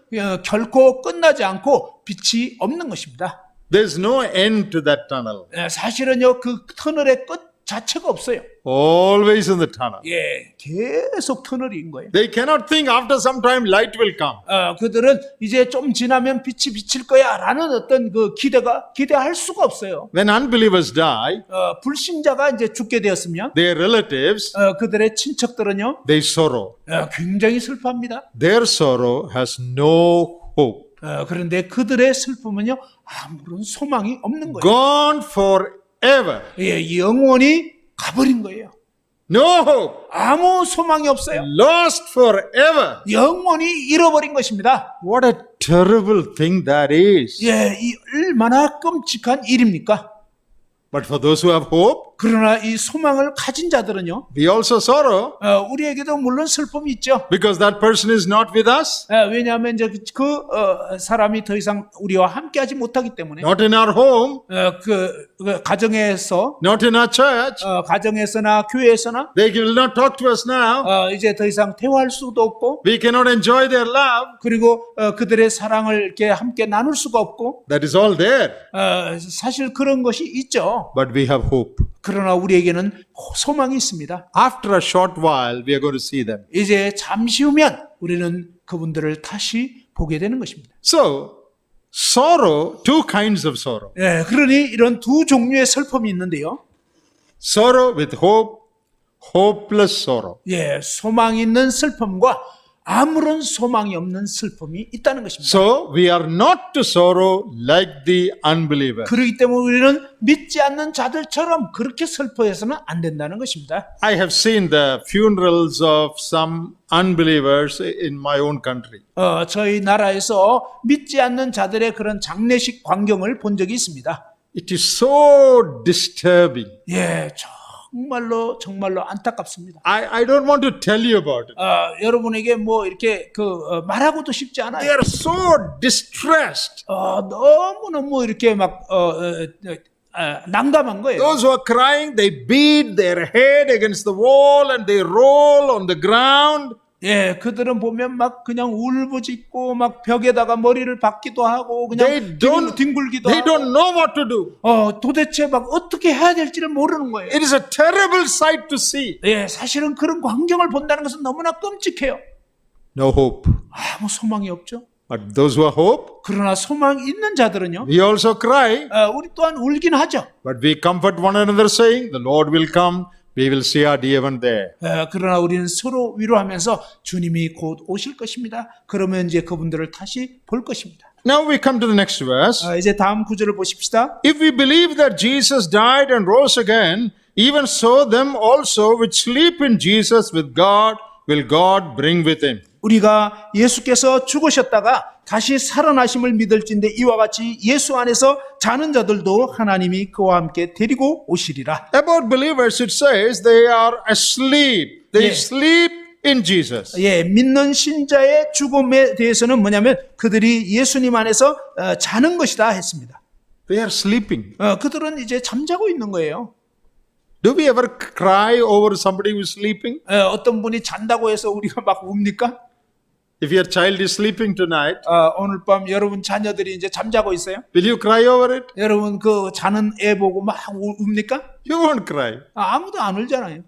결코 끝나지 않고 빛이 없는 것입니다. There's no end to that tunnel. 사실은요, 그 터널의 끝 자체가 없어요. Always in the tunnel. 예, 계속 터널인 거예요. They cannot think after some time light will come. 그들은 이제 좀 지나면 빛이 비칠 거야 라는 어떤 그 기대할 수가 없어요. When unbelievers die, 불신자가 이제 죽게 되었으면 their relatives, 그들의 친척들은요, they sorrow. 굉장히 슬퍼합니다. Their sorrow has no hope. 그런데 그들의 슬픔은요, 아무런 소망이 없는 거예요. Gone forever. 예, 영원히 가버린 거예요. No hope. 아무 소망이 없어요. Lost forever. 영원히 잃어버린 것입니다. What a terrible thing that is. 예, 이 얼마나 끔찍한 일입니까? But for those who have hope, 그러나 이 소망을 가진 자들은요, we also sorrow 우리에게도 물론 슬픔이 있죠. because that person is not with us, 왜냐하면 이제 그 사람이 더 이상 우리와 함께하지 못하기 때문에 not in our home, 그 가정에서 not in our church. 가정에서나 교회에서나 They will not talk to us now. 이제 더 이상 대화할 수도 없고, We cannot enjoy their love. 그리고 그들의 사랑을 이렇게 함께 나눌 수가 없고, That is all there. 사실 그런 것이 있죠. But we have hope. 그러나 우리에게는 소망이 있습니다. After a short while, we are going to see them. 이제 잠시 후면 우리는 그분들을 다시 보게 되는 것입니다. So, sorrow, two kinds of sorrow. 예, 그러니 이런 두 종류의 슬픔이 있는데요. Sorrow with hope, hopeless sorrow. 예, 소망 있는 슬픔과 아무런 소망이 없는 슬픔이 있다는 것입니다. So, we are not to sorrow like the unbeliever. 그렇기 때문에 우리는 믿지 않는 자들처럼 그렇게 슬퍼해서는 안 된다는 것입니다. I have seen the funerals of some unbelievers in my own country. 저희 나라에서 믿지 않는 자들의 그런 장례식 광경을 본 적이 있습니다. It is so disturbing. 예, 정말로 안타깝습니다. I don't want to tell you about it. 여러분에게 뭐 이렇게 말하고도 싶지 They 않아요. are so distressed. 너무너무 이렇게 막 난감한 거예요. Those who are crying, they beat their head against the wall and they roll on the ground. 예, 그들은 보면 막 그냥 울부짖고 막 벽에다가 머리를 박기도 하고 그냥 뒹굴기도 They 하고. don't know what to do. 도대체 막 어떻게 해야 될지를 모르는 거예요. It is a terrible sight to see. 예, 사실은 그런 광경을 본다는 것은 너무나 끔찍해요. No hope. 아무 소망이 없죠. But those who have hope, 그러나 소망 있는 자들은요, we also cry. 우리 또한 울긴 하죠. But we comfort one another saying, the Lord will come. We will see our dear one there. 그러나 우리는 서로 위로하면서 주님이 곧 오실 것입니다. 그러면 이제 그분들을 다시 볼 것입니다. Now we come to the next verse. 이제 다음 구절을 보십시다. If we believe that Jesus died and rose again, even so them also which sleep in Jesus with God will God bring with him. 우리가 예수께서 죽으셨다가 다시 살아나심을 믿을진데 이와 같이 예수 안에서 자는 자들도 하나님이 그와 함께 데리고 오시리라. About believers it says they are asleep. They Yeah. sleep in Jesus. 예, 믿는 신자의 죽음에 대해서는 뭐냐면 그들이 예수님 안에서 자는 것이다 했습니다. They are sleeping. 그들은 이제 잠자고 있는 거예요. Do we ever cry over somebody who is sleeping? 어떤 분이 잔다고 해서 우리가 막 웁니까? If your child is sleeping tonight, 오늘 밤 여러분 자녀들이 이제 잠자고 있어요. will you cry over it? 여러분 그 자는 애 보고 막 웁니까? You won't cry. 아무도 안 울잖아요.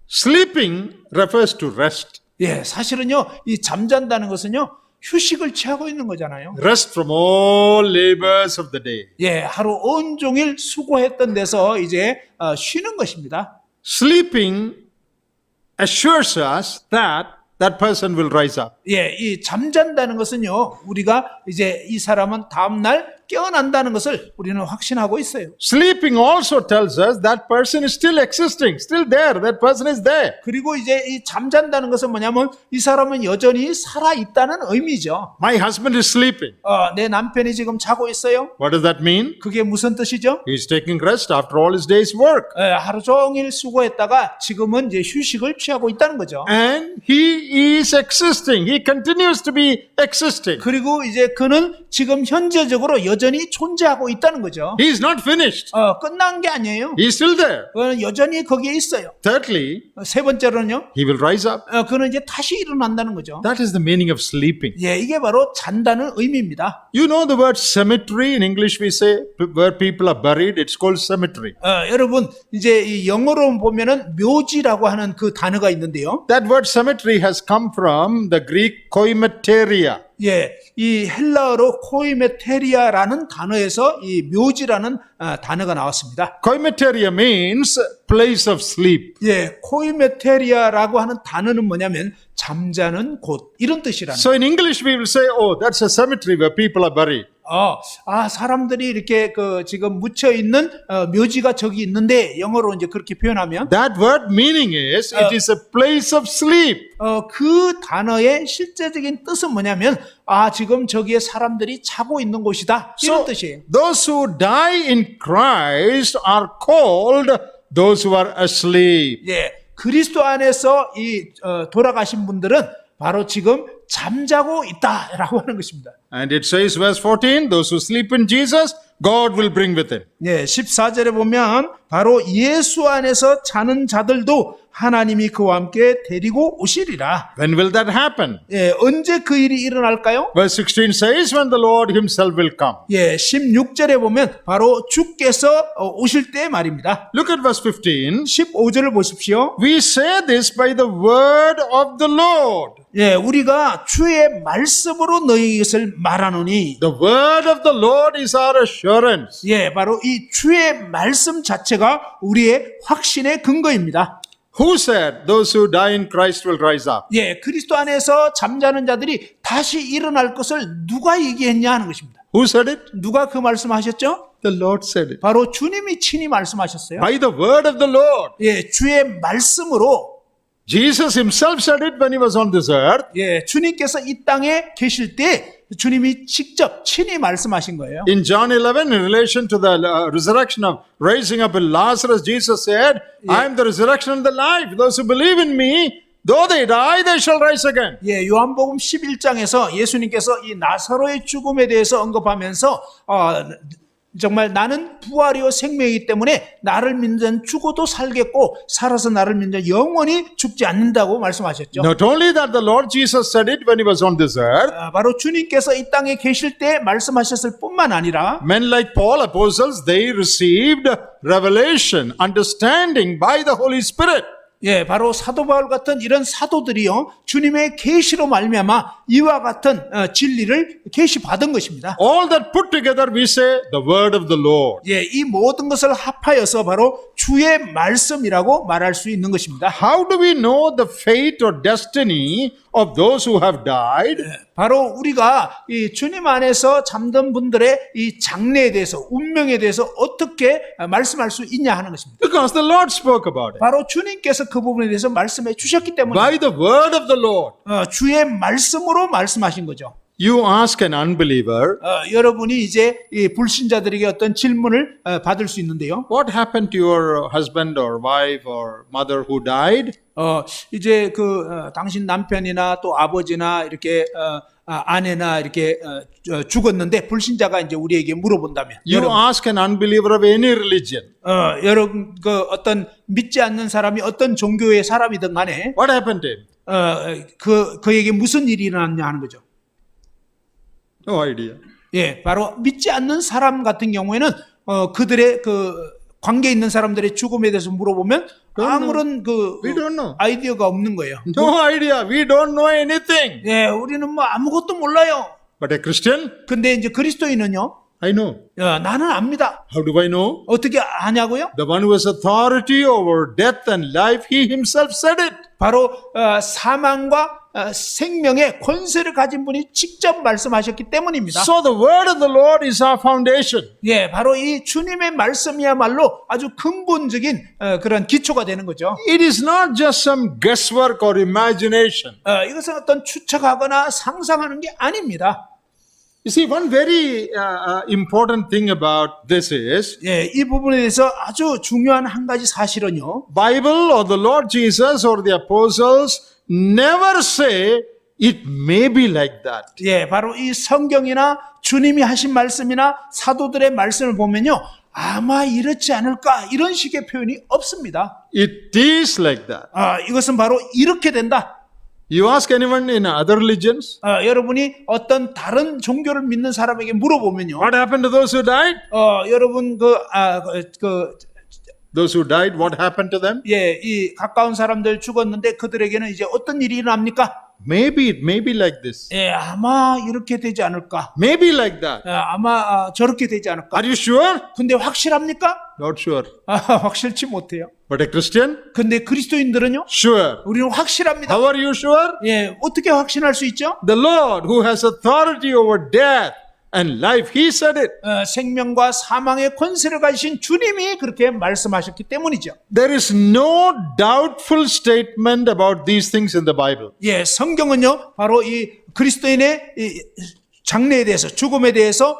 Sleeping refers to rest. 예, 사실은요, 이 잠잔다는 것은요, 휴식을 취하고 있는 거잖아요. Rest from all labors of the day. 예, 하루 온종일 수고했던 데서 이제 쉬는 것입니다. Sleeping assures us that that person will rise up. 예, 이 잠잔다는 것은요, 우리가 이제 이 사람은 다음날 깨어난다는 것을 우리는 확신하고 있어요. Sleeping also tells us that person is still existing, still there, that person is there. 그리고 이제 이 잠잔다는 것은 뭐냐면 이 사람은 여전히 살아 있다는 의미죠. My husband is sleeping. 내 남편이 지금 자고 있어요. What does that mean? 그게 무슨 뜻이죠? He's taking rest after all his day's work. 하루 종일 수고했다가 지금은 이제 휴식을 취하고 있다는 거죠. And he is existing. He continues to be existing. 그리고 이제 그는 지금 현재적으로 여전히 존재하고 있다는 거죠. He is not finished. 끝난 게 아니에요. He is still there. 그는 여전히 거기에 있어요. Thirdly, 세 번째로는요. he will rise up. 그는 이제 다시 일어난다는 거죠. That is the meaning of sleeping. 예, 이게 바로 잔다는 의미입니다. You know the word cemetery in English we say where people are buried. It's called cemetery. 여러분 이제 이 영어로 보면은 묘지라고 하는 그 단어가 있는데요. That word cemetery has come from the Greek koimeteria. 예, 이 헬라어로 코이메테리아라는 단어에서 이 묘지라는 단어가 나왔습니다. Koimeteria means place of sleep. 예, 코이메테리아라고 하는 단어는 뭐냐면 잠자는 곳 이런 뜻이라는. So in English we will say, oh, that's a cemetery where people are buried. 사람들이 이렇게 그 지금 묻혀 있는 묘지가 저기 있는데 영어로 이제 그렇게 표현하면 That word meaning is it is a place of sleep. 그 단어의 실제적인 뜻은 뭐냐면 지금 저기에 사람들이 자고 있는 곳이다 이런 뜻이에요. Those who die in Christ are called those who are asleep. 예, 그리스도 안에서 이 돌아가신 분들은 바로 지금 잠자고 있다라고 하는 것입니다. And it says verse 14, those who sleep in Jesus, God will bring with him. 예, 14절에 보면 바로 예수 안에서 자는 자들도 하나님이 그와 함께 데리고 오시리라. When will that happen? 예, 언제 그 일이 일어날까요? Verse 16 says when the Lord himself will come. 예, 16절에 보면 바로 주께서 오실 때 말입니다. Look at verse 15. 15절을 보십시오. We say this by the word of the Lord. 예, 우리가 주의 말씀으로 너희 것을 말하노니. The word of the Lord is our assurance. 예, 바로 이 주의 말씀 자체가 우리의 확신의 근거입니다. Who said those who die in Christ will rise up? 예, 그리스도 안에서 잠자는 자들이 다시 일어날 것을 누가 얘기했냐 하는 것입니다. Who said it? 누가 그 말씀하셨죠? The Lord said it. 바로 주님이 친히 말씀하셨어요. By the word of the Lord. 예, 주의 말씀으로. Jesus himself said it when he was on this earth. 예, 주님께서 이 땅에 계실 때 주님이 직접 친히 말씀하신 거예요. In John 11, in relation to the resurrection of raising up Lazarus, Jesus said, I am the resurrection and the life. Those who believe in me, though they die, they shall rise again. 예, 요한복음 11장에서 예수님께서 이 나사로의 죽음에 대해서 언급하면서 정말 나는 부활이요 생명이기 때문에 나를 믿는 자는 죽어도 살겠고 살아서 나를 믿는 자는 영원히 죽지 않는다고 말씀하셨죠. Not only that, the Lord Jesus said it when he was on this earth. 바로 주님께서 이 땅에 계실 때 말씀하셨을 뿐만 아니라 Men like Paul, apostles, they received revelation, understanding by the Holy Spirit. 예, 바로 사도 바울 같은 이런 사도들이요 주님의 계시로 말미암아 이와 같은 진리를 계시 받은 것입니다. All that put together we say the word of the Lord. 예, 이 모든 것을 합하여서 바로 주의 말씀이라고 말할 수 있는 것입니다. How do we know the fate or destiny of those who have died? 바로 우리가 이 주님 안에서 잠든 분들의 이 장래에 대해서 운명에 대해서 어떻게 말씀할 수 있냐 하는 것입니다. Because the Lord spoke about it. 바로 주님께서 그 부분에 대해서 말씀해 주셨기 때문에 By the word of the Lord. 주의 말씀으로 말씀하신 거죠. You ask an unbeliever, 여러분이 이제 이 불신자들에게 어떤 질문을 받을 수 있는데요. what happened to your husband or wife or mother who died? 이제 당신 남편이나 또 아버지나 이렇게 아내나 이렇게 죽었는데 불신자가 이제 우리에게 물어본다면 You ask an unbeliever of any religion. 여러분 어떤 믿지 않는 사람이 어떤 종교의 사람이든 간에 What happened to him? 그에게 무슨 일이 일어났냐 하는 거죠. No idea. 예, 바로 믿지 않는 사람 같은 경우에는 그들의 관계 있는 사람들의 죽음에 대해서 물어보면 아무런 We don't know. 아이디어가 없는 거예요. No idea. We don't know anything. 예, 우리는 뭐 아무것도 몰라요. But a Christian, 근데 이제 그리스도인은요, I know. 나는 압니다. How do I know? 어떻게 아냐고요? The one who has authority over death and life, he himself said it. 바로 사망과 생명의 권세를 가진 분이 직접 말씀하셨기 때문입니다. So the word of the Lord is our foundation. 예, 바로 이 주님의 말씀이야말로 아주 근본적인 그런 기초가 되는 거죠. It is not just some guesswork or imagination. 이것은 어떤 추측하거나 상상하는 게 아닙니다. You see, one very important thing about this is 예, 이 부분에 대해서 아주 중요한 한 가지 사실은요. Bible or the Lord Jesus or the apostles never say it may be like that. 예, 바로 이 성경이나 주님이 하신 말씀이나 사도들의 말씀을 보면요. 아마 이렇지 않을까 이런 식의 표현이 없습니다. It is like that. 이것은 바로 이렇게 된다. You ask anyone in other religions, 여러분이 어떤 다른 종교를 믿는 사람에게 물어보면요. what happened to those who died? 여러분 Those who died, what happened to them? 예, 이 가까운 사람들 죽었는데 그들에게는 이제 어떤 일이 일어납니까? Maybe it may be like this. 예, 아마 이렇게 되지 않을까? Maybe like that. 아마 저렇게 되지 않을까? Are you sure? 근데 확실합니까? Not sure. 확실치 못해요. But a Christian? 근데 그리스도인들은요? Sure. 우리는 확실합니다. How are you sure? 예, 어떻게 확신할 수 있죠? The Lord who has authority over death and life, He said it. 생명과 사망의 권세를 가지신 주님이 그렇게 말씀하셨기 때문이죠. There is no doubtful statement about these things in the Bible. 예, 성경은요, 바로 이 그리스도인의 이 장래에 대해서, 죽음에 대해서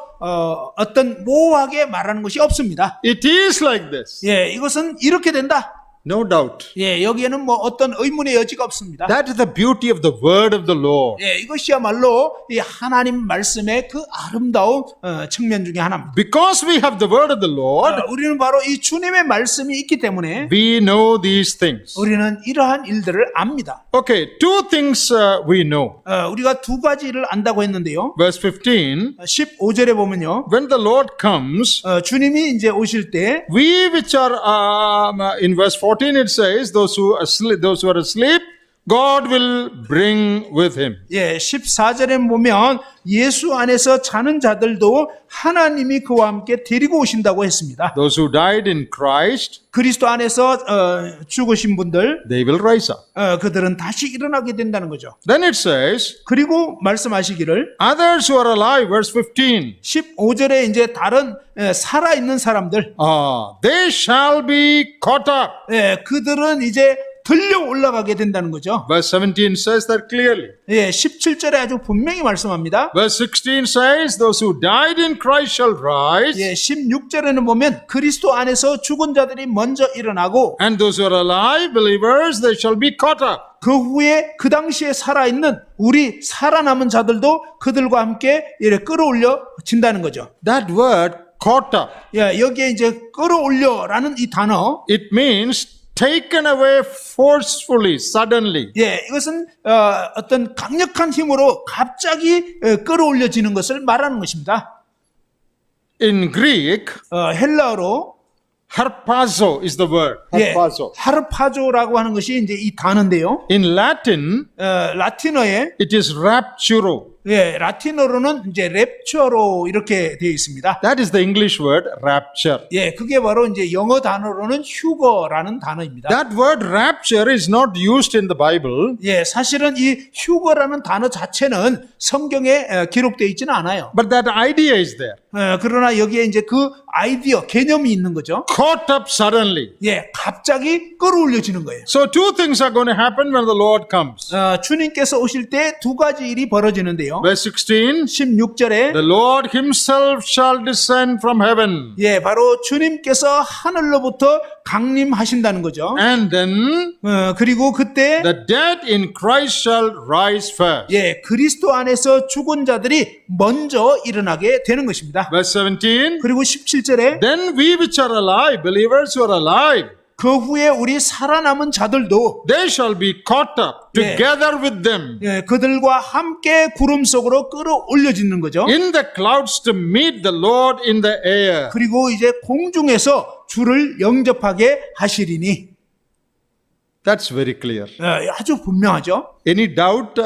어떤 모호하게 말하는 것이 없습니다. It is like this. 예, 이것은 이렇게 된다. No doubt. 예, 여기에는 뭐 어떤 의문의 여지가 없습니다. That is the beauty of the word of the Lord. 예, 이것이야말로 이 하나님 말씀의 그 아름다운 측면 중에 하나입니다. Because we have the word of the Lord, 우리는 바로 이 주님의 말씀이 있기 때문에 we know these things. 우리는 이러한 일들을 압니다. Okay, two things we know. 우리가 두 가지를 안다고 했는데요. Verse 15, 15절에 보면요. when the Lord comes, 주님이 이제 오실 때 we which are in verse 14 it says those who are asleep God will bring with him. 예, 14절에 보면 예수 안에서 자는 자들도 하나님이 그와 함께 데리고 오신다고 했습니다. Those who died in Christ, 그리스도 안에서 죽으신 분들 they will rise up. 그들은 다시 일어나게 된다는 거죠. Then it says, 그리고 말씀하시기를 others who are alive, verse 15, 15절에 이제 다른 살아있는 사람들 they shall be caught up. 그들은 이제 들려 올라가게 된다는 거죠. Verse 17 says that clearly. 예, 17절에 아주 분명히 말씀합니다. Verse 16 says, those who died in Christ shall rise, 예, 16절에는 보면 그리스도 안에서 죽은 자들이 먼저 일어나고 and those who are alive, believers, they shall be caught up. 그 후에 그 당시에 살아있는 우리 살아남은 자들도 그들과 함께 이렇게 끌어올려진다는 거죠. That word, caught up, 예, 여기에 이제 끌어올려라는 이 단어, it means taken away forcefully, suddenly. 예, 이것은 어떤 강력한 힘으로 갑자기 끌어올려지는 것을 말하는 것입니다. In Greek, 헬라어로 harpazo is the word. Harpazo. 예, 하르파조라고 하는 것이 이제 이 단어인데요. In Latin, 라틴어에 it is rapturo. 예, 라틴어로는 이제 랩처로 이렇게 되어 있습니다. That is the English word, rapture. 예, 그게 바로 이제 영어 단어로는 휴거라는 단어입니다. That word rapture is not used in the Bible, 예, 사실은 이 휴거라는 단어 자체는 성경에 기록되어 있지는 않아요. but that idea is there. 그러나 여기에 이제 그 아이디어, 개념이 있는 거죠. Caught up suddenly. 예, 갑자기 끌어올려지는 거예요. So two things are going to happen when the Lord comes. 주님께서 오실 때 두 가지 일이 벌어지는데요. Verse 16, 16절에 the Lord himself shall descend from heaven. 예, 바로 주님께서 하늘로부터 강림하신다는 거죠. And then 그리고 그때 the dead in Christ shall rise first. 예, 그리스도 안에서 죽은 자들이 먼저 일어나게 되는 것입니다. Verse 17, 그리고 17절에 then we which are alive, believers who are alive, 그 후에 우리 살아남은 자들도 they shall be caught up together with them 예, 그들과 함께 구름 속으로 끌어올려지는 거죠. in the clouds to meet the Lord in the air. 그리고 이제 공중에서 주를 영접하게 하시리니 That's very clear. 아주 분명하죠. Any doubt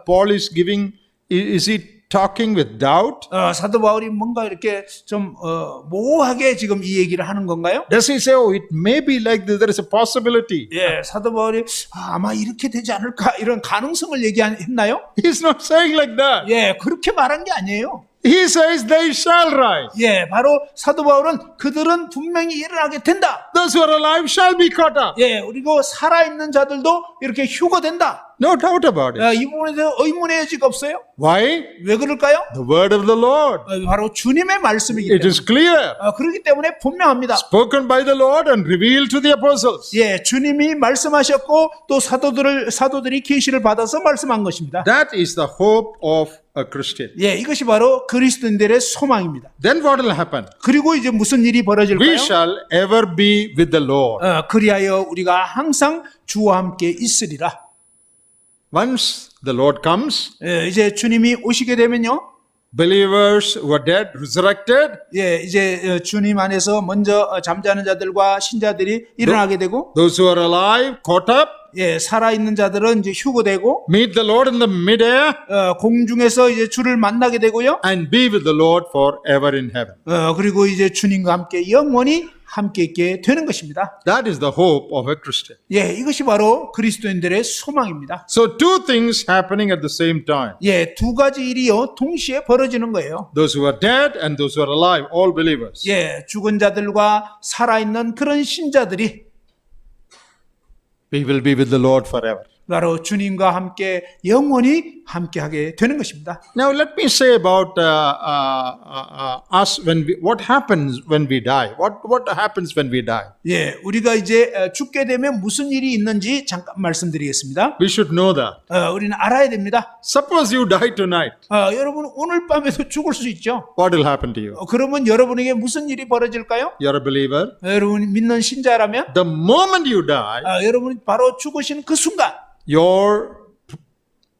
Paul is giving? Is he talking with doubt? 사도 바울이 뭔가 이렇게 좀 모호하게 지금 이 얘기를 하는 건가요? Does he say, oh, it may be like this, there is a possibility? 예, 사도 바울이 아마 이렇게 되지 않을까 이런 가능성을 얘기했나요? He's not saying like that. 예, 그렇게 말한 게 아니에요. He says they shall rise. 예, 바로 사도 바울은 그들은 분명히 일어나게 된다. Those who are alive shall be caught up. 예, 그리고 살아있는 자들도 이렇게 휴거된다. No doubt about it. 이 부분에 대해서 의문의 여지가 없어요. Why? 왜 그럴까요? The word of the Lord. 바로 주님의 말씀이기 It 때문에. is clear. 그렇기 때문에 분명합니다. Spoken by the Lord and revealed to the apostles. 예, 주님이 말씀하셨고 또 사도들이 계시를 받아서 말씀한 것입니다. That is the hope of a Christian. 예, 이것이 바로 그리스도인들의 소망입니다. Then what will happen? 그리고 이제 무슨 일이 벌어질까요? We shall ever be with the Lord. 그리하여 우리가 항상 주와 함께 있으리라. Once the Lord comes, 예, 이제 주님이 오시게 되면요. believers who are dead, resurrected, 예, 이제 주님 안에서 먼저 잠자는 자들과 신자들이 일어나게 되고, those who are alive, caught up, 예, 살아있는 자들은 이제 휴거되고, meet the Lord in the midair, 공중에서 이제 주를 만나게 되고요. and be with the Lord forever in heaven. 그리고 이제 주님과 함께 영원히 함께 있게 되는 것입니다. That is the hope of a Christian. 예, 이것이 바로 그리스도인들의 소망입니다. So two things happening at the same time. 예, 두 가지 일이요, 동시에 벌어지는 거예요. Those who are dead and those who are alive, all believers. 예, 죽은 자들과 살아있는 그런 신자들이 We will be with the Lord forever. 바로 주님과 함께 영원히 함께하게 되는 것입니다. Now let me say about us what happens when we die. What happens when we die? 예, 우리가 이제 죽게 되면 무슨 일이 있는지 잠깐 말씀드리겠습니다. We should know that. 우리는 알아야 됩니다. Suppose you die tonight. 여러분 오늘 밤에도 죽을 수 있죠. What will happen to you? 그러면 여러분에게 무슨 일이 벌어질까요? You're a believer. 여러분이 믿는 신자라면 The moment you die, 여러분이 바로 죽으시는 그 순간 your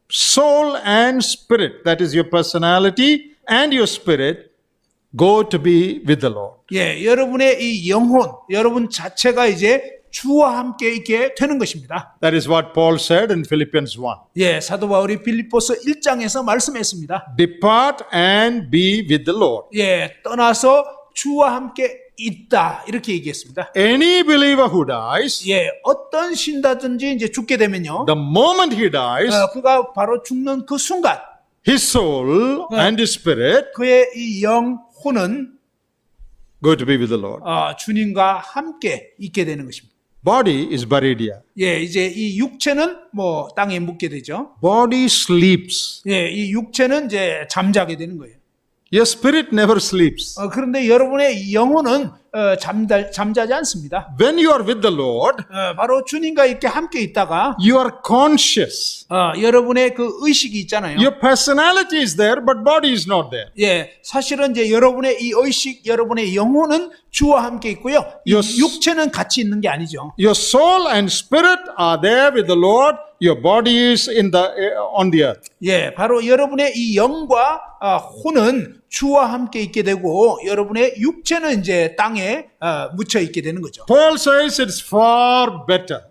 soul and spirit, that is your personality and your spirit, go to be with the Lord. 예, 여러분의 이 영혼, 여러분 자체가 이제 주와 함께 있게 되는 것입니다. That is what Paul said in Philippians 1. 예, 사도 바울이 빌립보서 1장에서 말씀했습니다. Depart and be with the Lord. 예, 떠나서 주와 함께 있다 이렇게 얘기했습니다. Any believer who dies, 예, 어떤 신다든지 이제 죽게 되면요, the moment he dies, 그가 바로 죽는 그 순간, his soul and his spirit 그의 이 영혼은 go to be with the Lord. 주님과 함께 있게 되는 것입니다. Body is buried here. 예, 이제 이 육체는 뭐 땅에 묻게 되죠. Body sleeps. 예, 이 육체는 이제 잠자게 되는 거예요. Your spirit never sleeps. 그런데 여러분의 영혼은 잠자지 않습니다. When you are with the Lord, 바로 주님과 이렇게 함께 있다가 you are conscious. 여러분의 그 의식이 있잖아요. Your personality is there, but body is not there. 예, 사실은 이제 여러분의 이 의식, 여러분의 영혼은 주와 함께 있고요. 이 육체는 같이 있는 게 아니죠. Your soul and spirit are there with the Lord. Your body is on the earth. 예, 바로 여러분의 이 영과 혼은 주와 함께 있게 되고 여러분의 육체는 이제 땅에 묻혀 있게 되는 거죠. Paul says it's far better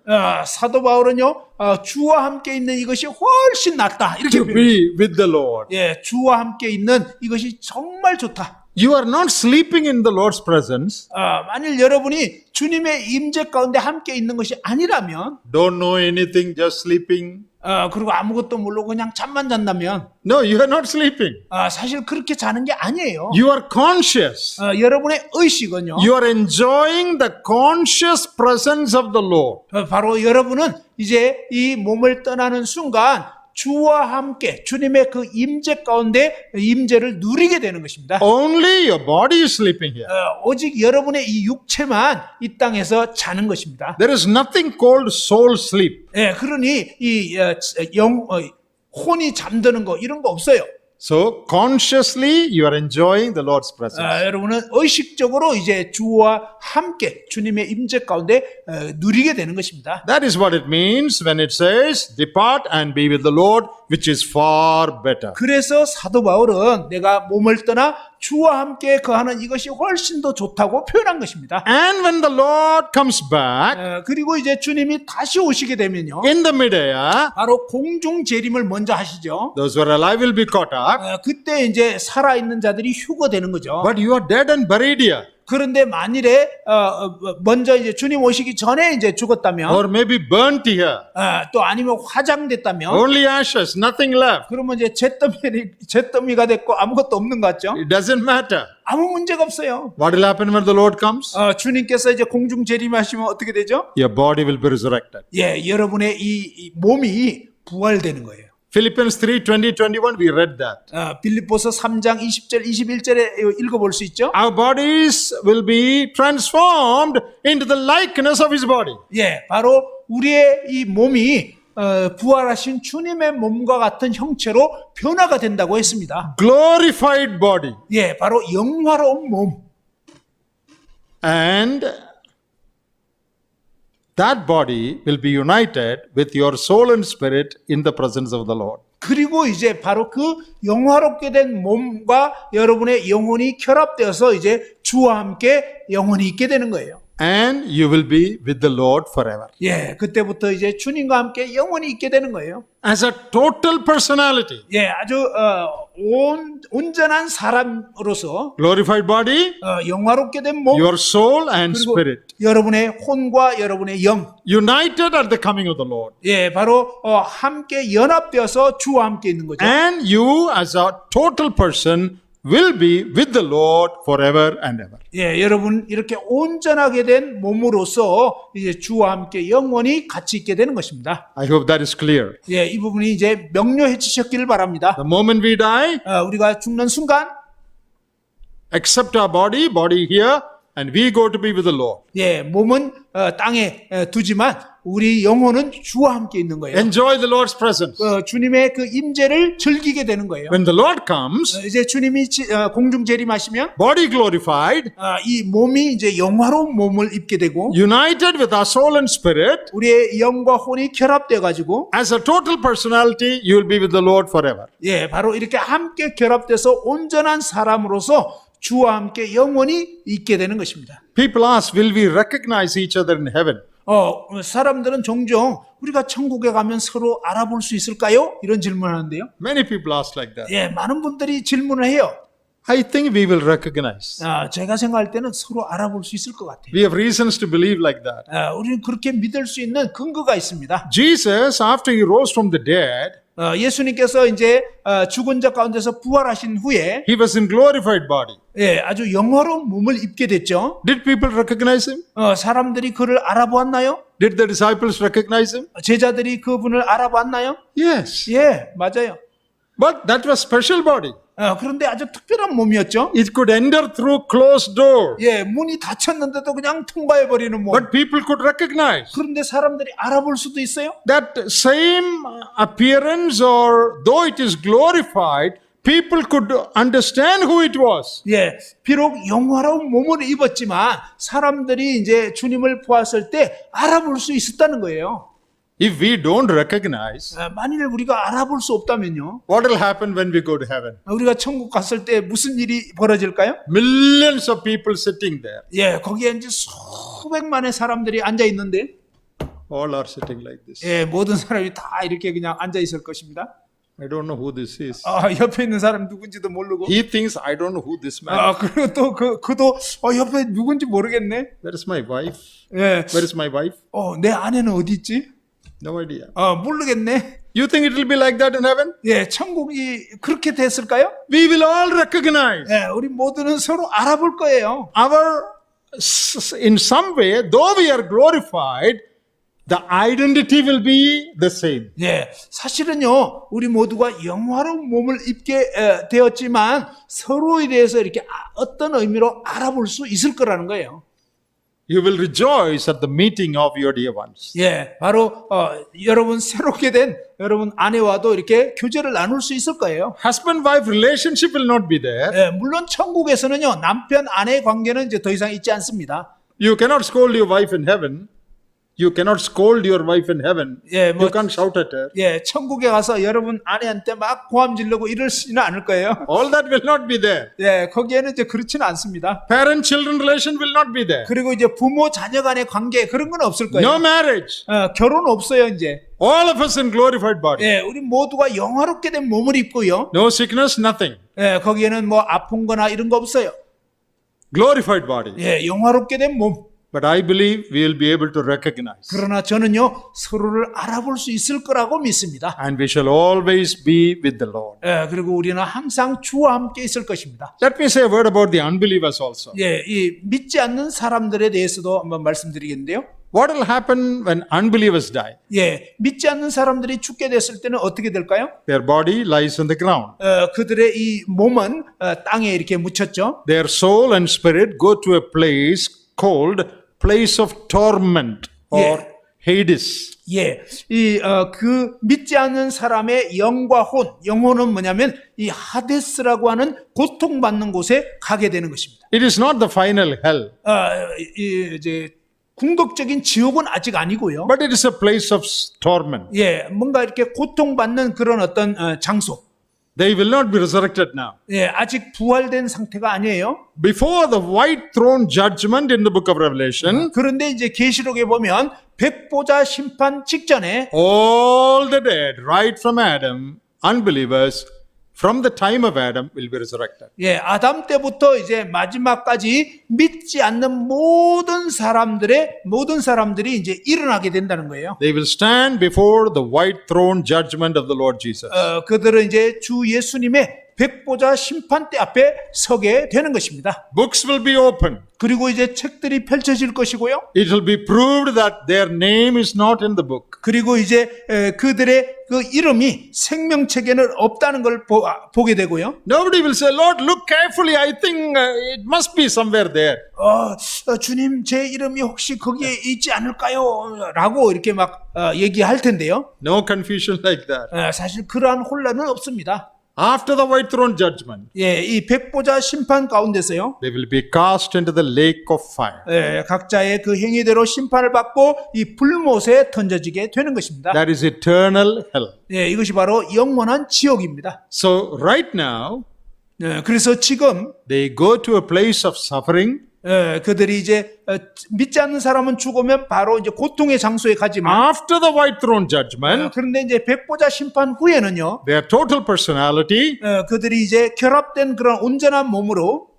사도 바울은요, 주와 함께 있는 이것이 훨씬 낫다 이렇게 to be with the Lord. 예, 주와 함께 있는 이것이 정말 좋다. You are not sleeping in the Lord's presence. 만일 여러분이 주님의 임재 가운데 함께 있는 것이 아니라면, Don't know anything, just sleeping. 그리고 아무것도 모르고 그냥 잠만 잔다면, No, you are not sleeping. 사실 그렇게 자는 게 아니에요. You are conscious. 여러분의 의식은요, You are enjoying the conscious presence of the Lord. 바로 여러분은 이제 이 몸을 떠나는 순간 주와 함께 주님의 그 임재 가운데 임재를 누리게 되는 것입니다. Only your body is sleeping here. 오직 여러분의 이 육체만 이 땅에서 자는 것입니다. There is nothing called soul sleep. 예, 그러니 이 혼이 잠드는 거 이런 거 없어요. So consciously you are enjoying the Lord's presence. 여러분은 의식적으로 이제 주와 함께 주님의 임재 가운데 누리게 되는 것입니다. That is what it means when it says, depart and be with the Lord, which is far better. 그래서 사도 바울은 내가 몸을 떠나 주와 함께 거하는 이것이 훨씬 더 좋다고 표현한 것입니다. And when the Lord comes back 그리고 이제 주님이 다시 오시게 되면요. in the midair, 바로 공중 재림을 먼저 하시죠. those who are alive will be caught up. 그때 이제 살아있는 자들이 휴거되는 거죠. But you are dead and buried here, 그런데 만일에 먼저 이제 주님 오시기 전에 이제 죽었다면 or maybe burnt here, 또 아니면 화장됐다면 only ashes, nothing left. 그러면 이제 잿더미가 됐고 아무것도 없는 것 같죠? It doesn't matter. 아무 문제가 없어요. What will happen when the Lord comes? 주님께서 이제 공중 재림하시면 어떻게 되죠? Your body will be resurrected. 예, 여러분의 이 몸이 부활되는 거예요. Philippians 3, 20, 21, we read that. 빌립보서 3장 20절 21절에 읽어볼 수 있죠? Our bodies will be transformed into the likeness of His body. 예, 바로 우리의 이 몸이 부활하신 주님의 몸과 같은 형체로 변화가 된다고 했습니다. Glorified body. 예, 바로 영화로운 몸. And that body will be united with your soul and spirit in the presence of the Lord. 그리고 이제 바로 그 영화롭게 된 몸과 여러분의 영혼이 결합되어서 이제 주와 함께 영원히 있게 되는 거예요. And you will be with the Lord forever. 예, 그때부터 이제 주님과 함께 영원히 있게 되는 거예요. As a total personality. 예, 아주 온전한 사람으로서 Glorified body, 영화롭게 된 몸, your soul and 그리고 spirit. 여러분의 혼과 여러분의 영, United at the coming of the Lord. 예, 바로 함께 연합되어서 주와 함께 있는 거죠. And you as a total person will be with the Lord forever and ever. 예, 여러분 이렇게 온전하게 된 몸으로서 이제 주와 함께 영원히 같이 있게 되는 것입니다. I hope that is clear. 예, 이 부분이 이제 명료해지셨기를 바랍니다. The moment we die, 우리가 죽는 순간, accept our body here, and we go to be with the Lord. 예, 몸은 땅에 두지만 우리 영혼은 주와 함께 있는 거예요. Enjoy the Lord's presence. 주님의 그 임재를 즐기게 되는 거예요. When the Lord comes, 이제 주님이 공중 재림하시면 body glorified, 이 몸이 이제 영화로운 몸을 입게 되고 united with our soul and spirit, 우리의 영과 혼이 결합돼 가지고 as a total personality, you will be with the Lord forever. 예, 바로 이렇게 함께 결합돼서 온전한 사람으로서 주와 함께 영원히 있게 되는 것입니다. People ask, will we recognize each other in heaven? 사람들은 종종 우리가 천국에 가면 서로 알아볼 수 있을까요? 이런 질문을 하는데요. Many people ask like that. 예, 많은 분들이 질문을 해요. I think we will recognize. 제가 생각할 때는 서로 알아볼 수 있을 것 같아요. We have reasons to believe like that. 우리는 그렇게 믿을 수 있는 근거가 있습니다. Jesus, after he rose from the dead, 예수님께서 이제 죽은 자 가운데서 부활하신 후에 he was in glorified body. 예, 아주 영화로운 몸을 입게 됐죠. Did people recognize him? 사람들이 그를 알아보았나요? Did the disciples recognize him? 제자들이 그분을 알아봤나요? Yes. 예, 맞아요. But that was special body. 그런데 아주 특별한 몸이었죠. It could enter through closed door. 예, 문이 닫혔는데도 그냥 통과해버리는 몸. But people could recognize. 그런데 사람들이 알아볼 수도 있어요. That same appearance, or though it is glorified, people could understand who it was. 예, 비록 영화로운 몸을 입었지만 사람들이 이제 주님을 보았을 때 알아볼 수 있었다는 거예요. If we don't recognize, 만일 우리가 알아볼 수 없다면요. what will happen when we go to heaven? 우리가 천국 갔을 때 무슨 일이 벌어질까요? Millions of people sitting there. 예, 거기에 이제 수백만의 사람들이 앉아 있는데, All are sitting like this. 예, 모든 사람이 다 이렇게 그냥 앉아 있을 것입니다. I don't know who this is. 옆에 있는 사람 누군지도 모르고. He thinks I don't know who this man is. 그리고 또 그도 옆에 누군지 모르겠네. Where is my wife? 예, Where is my wife? 내 아내는 어디 있지? No idea. 모르겠네. You think it will be like that in heaven? 예, 천국이 그렇게 됐을까요? We will all recognize. 예, 우리 모두는 서로 알아볼 거예요. In some way, though we are glorified, the identity will be the same. 예, 사실은요, 우리 모두가 영화로운 몸을 입게 되었지만 서로에 대해서 이렇게 어떤 의미로 알아볼 수 있을 거라는 거예요. You will rejoice at the meeting of your dear ones. 예, 바로 여러분 새롭게 된 여러분 아내와도 이렇게 교제를 나눌 수 있을 거예요. Husband-wife relationship will not be there. 예, 물론 천국에서는요, 남편 아내의 관계는 이제 더 이상 있지 않습니다. You cannot scold your wife in heaven. You cannot scold your wife in heaven. Yeah, You can't shout at her. 예, 천국에 가서 여러분 아내한테 막 고함 지르고 이러시지는 않을 거예요. All that will not be there. 예, 거기에는 이제 그렇지는 않습니다. Parent-children relation will not be there. 그리고 이제 부모 자녀 간의 관계 그런 건 없을 거예요. No marriage. 결혼 없어요, 이제. All of us in glorified body. 예, 우리 모두가 영화롭게 된 몸을 입고요. No sickness, nothing. 예, 거기에는 뭐 아픈 거나 이런 거 없어요. Glorified body. 예, 영화롭게 된 몸. But I believe we will be able to recognize. 그러나 저는요, 서로를 알아볼 수 있을 거라고 믿습니다. And we shall always be with the Lord. 예, 그리고 우리는 항상 주와 함께 있을 것입니다. Let me say a word about the unbelievers also. 예, 이 믿지 않는 사람들에 대해서도 한번 말씀드리겠는데요. What will happen when unbelievers die? 예, 믿지 않는 사람들이 죽게 됐을 때는 어떻게 될까요? Their body lies on the ground. 그들의 이 몸은 땅에 이렇게 묻혔죠. Their soul and spirit go to a place called place of torment or Hades. 예, 그 믿지 않는 사람의 영과 영혼은 뭐냐면 이 하데스라고 하는 고통받는 곳에 가게 되는 것입니다. It is not the final hell, 이제 궁극적인 지옥은 아직 아니고요. but it is a place of torment. 예, 뭔가 이렇게 고통받는 그런 어떤 장소. They will not be resurrected now. 예, 아직 부활된 상태가 아니에요. Before the white throne judgment in the book of Revelation, 그런데 이제 계시록에 보면 백보자 심판 직전에 all the dead, right from Adam, unbelievers, from the time of Adam, will be resurrected. 예, 아담 때부터 이제 마지막까지 믿지 않는 모든 사람들이 이제 일어나게 된다는 거예요. They will stand before the white throne judgment of the Lord Jesus. 그들은 이제 주 예수님의 백보자 심판대 앞에 서게 되는 것입니다. Books will be opened. 그리고 이제 책들이 펼쳐질 것이고요. It will be proved that their name is not in the book. 그리고 이제 그들의 그 이름이 생명책에는 없다는 걸 보게 되고요. Nobody will say, Lord, look carefully. I think it must be somewhere there. 주님, 제 이름이 혹시 거기에 있지 않을까요? 라고 이렇게 막 얘기할 텐데요. No confusion like that. 사실 그러한 혼란은 없습니다. After the white throne judgment, 예, 이 백보자 심판 가운데서요. they will be cast into the lake of fire. 예, 각자의 그 행위대로 심판을 받고 이 불못에 던져지게 되는 것입니다. That is eternal hell. 예, 이것이 바로 영원한 지옥입니다. So right now, 예, 그래서 지금 they go to a place of suffering. 그들이 이제 믿지 않는 사람은 죽으면 바로 이제 고통의 장소에 가지만 After the white throne judgment, 그런데 이제 백보자 심판 후에는요. their total personality, 그들이 이제 결합된 그런 온전한 몸으로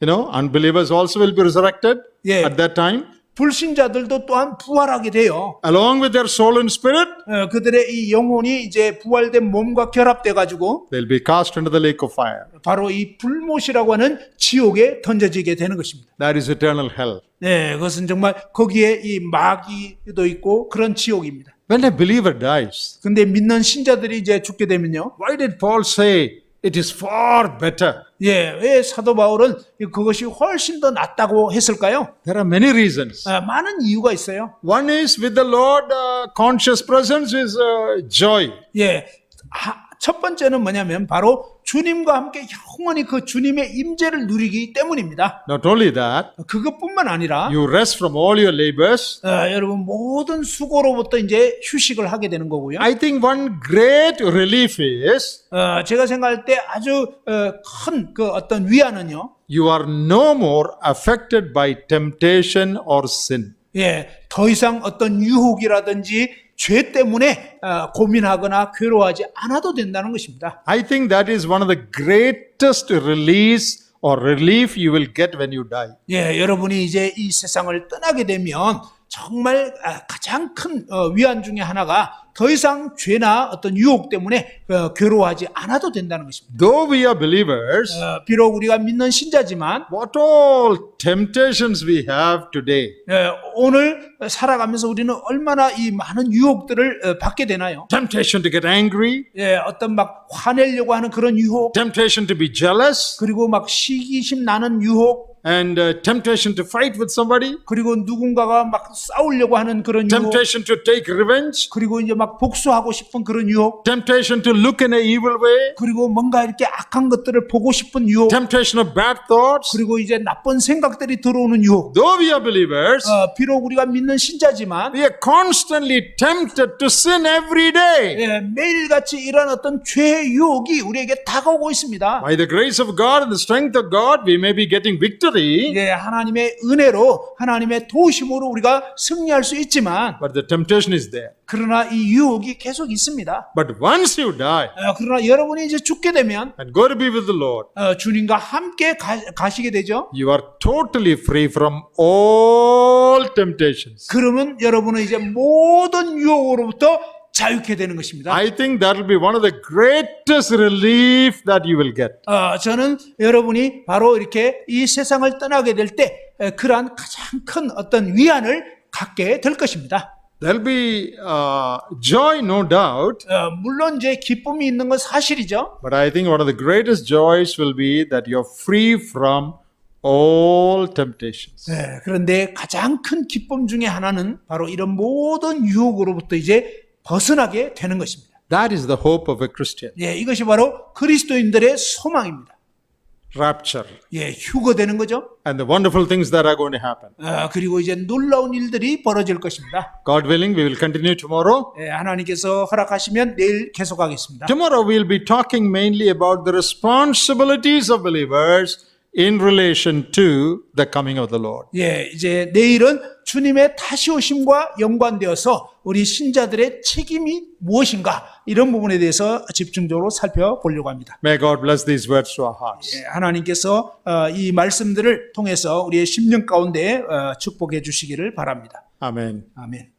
unbelievers also will be resurrected Yeah. at that time. 불신자들도 또한 부활하게 돼요. Along with their soul and spirit, 그들의 이 영혼이 이제 부활된 몸과 결합돼 가지고 they'll be cast into the lake of fire. 바로 이 불못이라고 하는 지옥에 던져지게 되는 것입니다. That is eternal hell. 네, 그것은 정말 거기에 이 마귀도 있고 그런 지옥입니다. When a believer dies, 근데 믿는 신자들이 이제 죽게 되면요. why did Paul say it is far better? 예, 왜 사도 바울은 그것이 훨씬 더 낫다고 했을까요? There are many reasons. 많은 이유가 있어요. One is with the Lord, conscious presence is joy. 예, 첫 번째는 뭐냐면 바로 주님과 함께 영원히 그 주님의 임재를 누리기 때문입니다. Not only that, 그것뿐만 아니라 you rest from all your labors. 여러분 모든 수고로부터 이제 휴식을 하게 되는 거고요. I think one great relief is 제가 생각할 때 아주 큰 그 어떤 위안은요. you are no more affected by temptation or sin. 예, 더 이상 어떤 유혹이라든지 죄 때문에 고민하거나 괴로워하지 않아도 된다는 것입니다. I think that is one of the greatest release or relief you will get when you die. 예, 여러분이 이제 이 세상을 떠나게 되면 정말 가장 큰 위안 중에 하나가 더 이상 죄나 어떤 유혹 때문에 괴로워하지 않아도 된다는 것입니다. Though we are believers, 비록 우리가 믿는 신자지만 what all temptations we have today. 오늘 살아가면서 우리는 얼마나 이 많은 유혹들을 받게 되나요? Temptation to get angry, 어떤 막 화내려고 하는 그런 유혹, temptation to be jealous, 그리고 막 시기심 나는 유혹, and temptation to fight with somebody, 그리고 누군가가 막 싸우려고 하는 그런 유혹, temptation to take revenge, 그리고 이제 막 복수하고 싶은 그런 유혹, temptation to look in an evil way, 그리고 뭔가 이렇게 악한 것들을 보고 싶은 유혹, temptation of bad thoughts. 그리고 이제 나쁜 생각들이 들어오는 유혹. Though we are believers, 비록 우리가 믿는 신자지만 we are constantly tempted to sin every day. 예, 매일같이 이런 어떤 죄의 유혹이 우리에게 다가오고 있습니다. By the grace of God and the strength of God, we may be getting victory, 예, 하나님의 은혜로 하나님의 도우심으로 우리가 승리할 수 있지만 but the temptation is there. 그러나 이 유혹이 계속 있습니다. But once you die 그러나 여러분이 이제 죽게 되면 and go to be with the Lord, 주님과 함께 가시게 되죠. you are totally free from all temptations. 그러면 여러분은 이제 모든 유혹으로부터 자유케 되는 것입니다. I think that will be one of the greatest relief that you will get. 저는 여러분이 바로 이렇게 이 세상을 떠나게 될 때 그러한 가장 큰 어떤 위안을 갖게 될 것입니다. There'll be joy, no doubt, 물론 이제 기쁨이 있는 건 사실이죠. but I think one of the greatest joys will be that you're free from all temptations. 그런데 가장 큰 기쁨 중에 하나는 바로 이런 모든 유혹으로부터 이제 벗어나게 되는 것입니다. That is the hope of a Christian. 이것이 바로 그리스도인들의 소망입니다. Rapture 휴거되는 거죠. and the wonderful things that are going to happen. 그리고 이제 놀라운 일들이 벌어질 것입니다. God willing, we will continue tomorrow. 하나님께서 허락하시면 내일 계속하겠습니다. Tomorrow we'll be talking mainly about the responsibilities of believers in relation to the coming of the Lord. 이제 내일은 주님의 다시 오심과 연관되어서 우리 신자들의 책임이 무엇인가 이런 부분에 대해서 집중적으로 살펴보려고 합니다. May God bless these words to our hearts. 하나님께서 이 말씀들을 통해서 우리의 심령 가운데 축복해 주시기를 바랍니다. Amen. 아멘.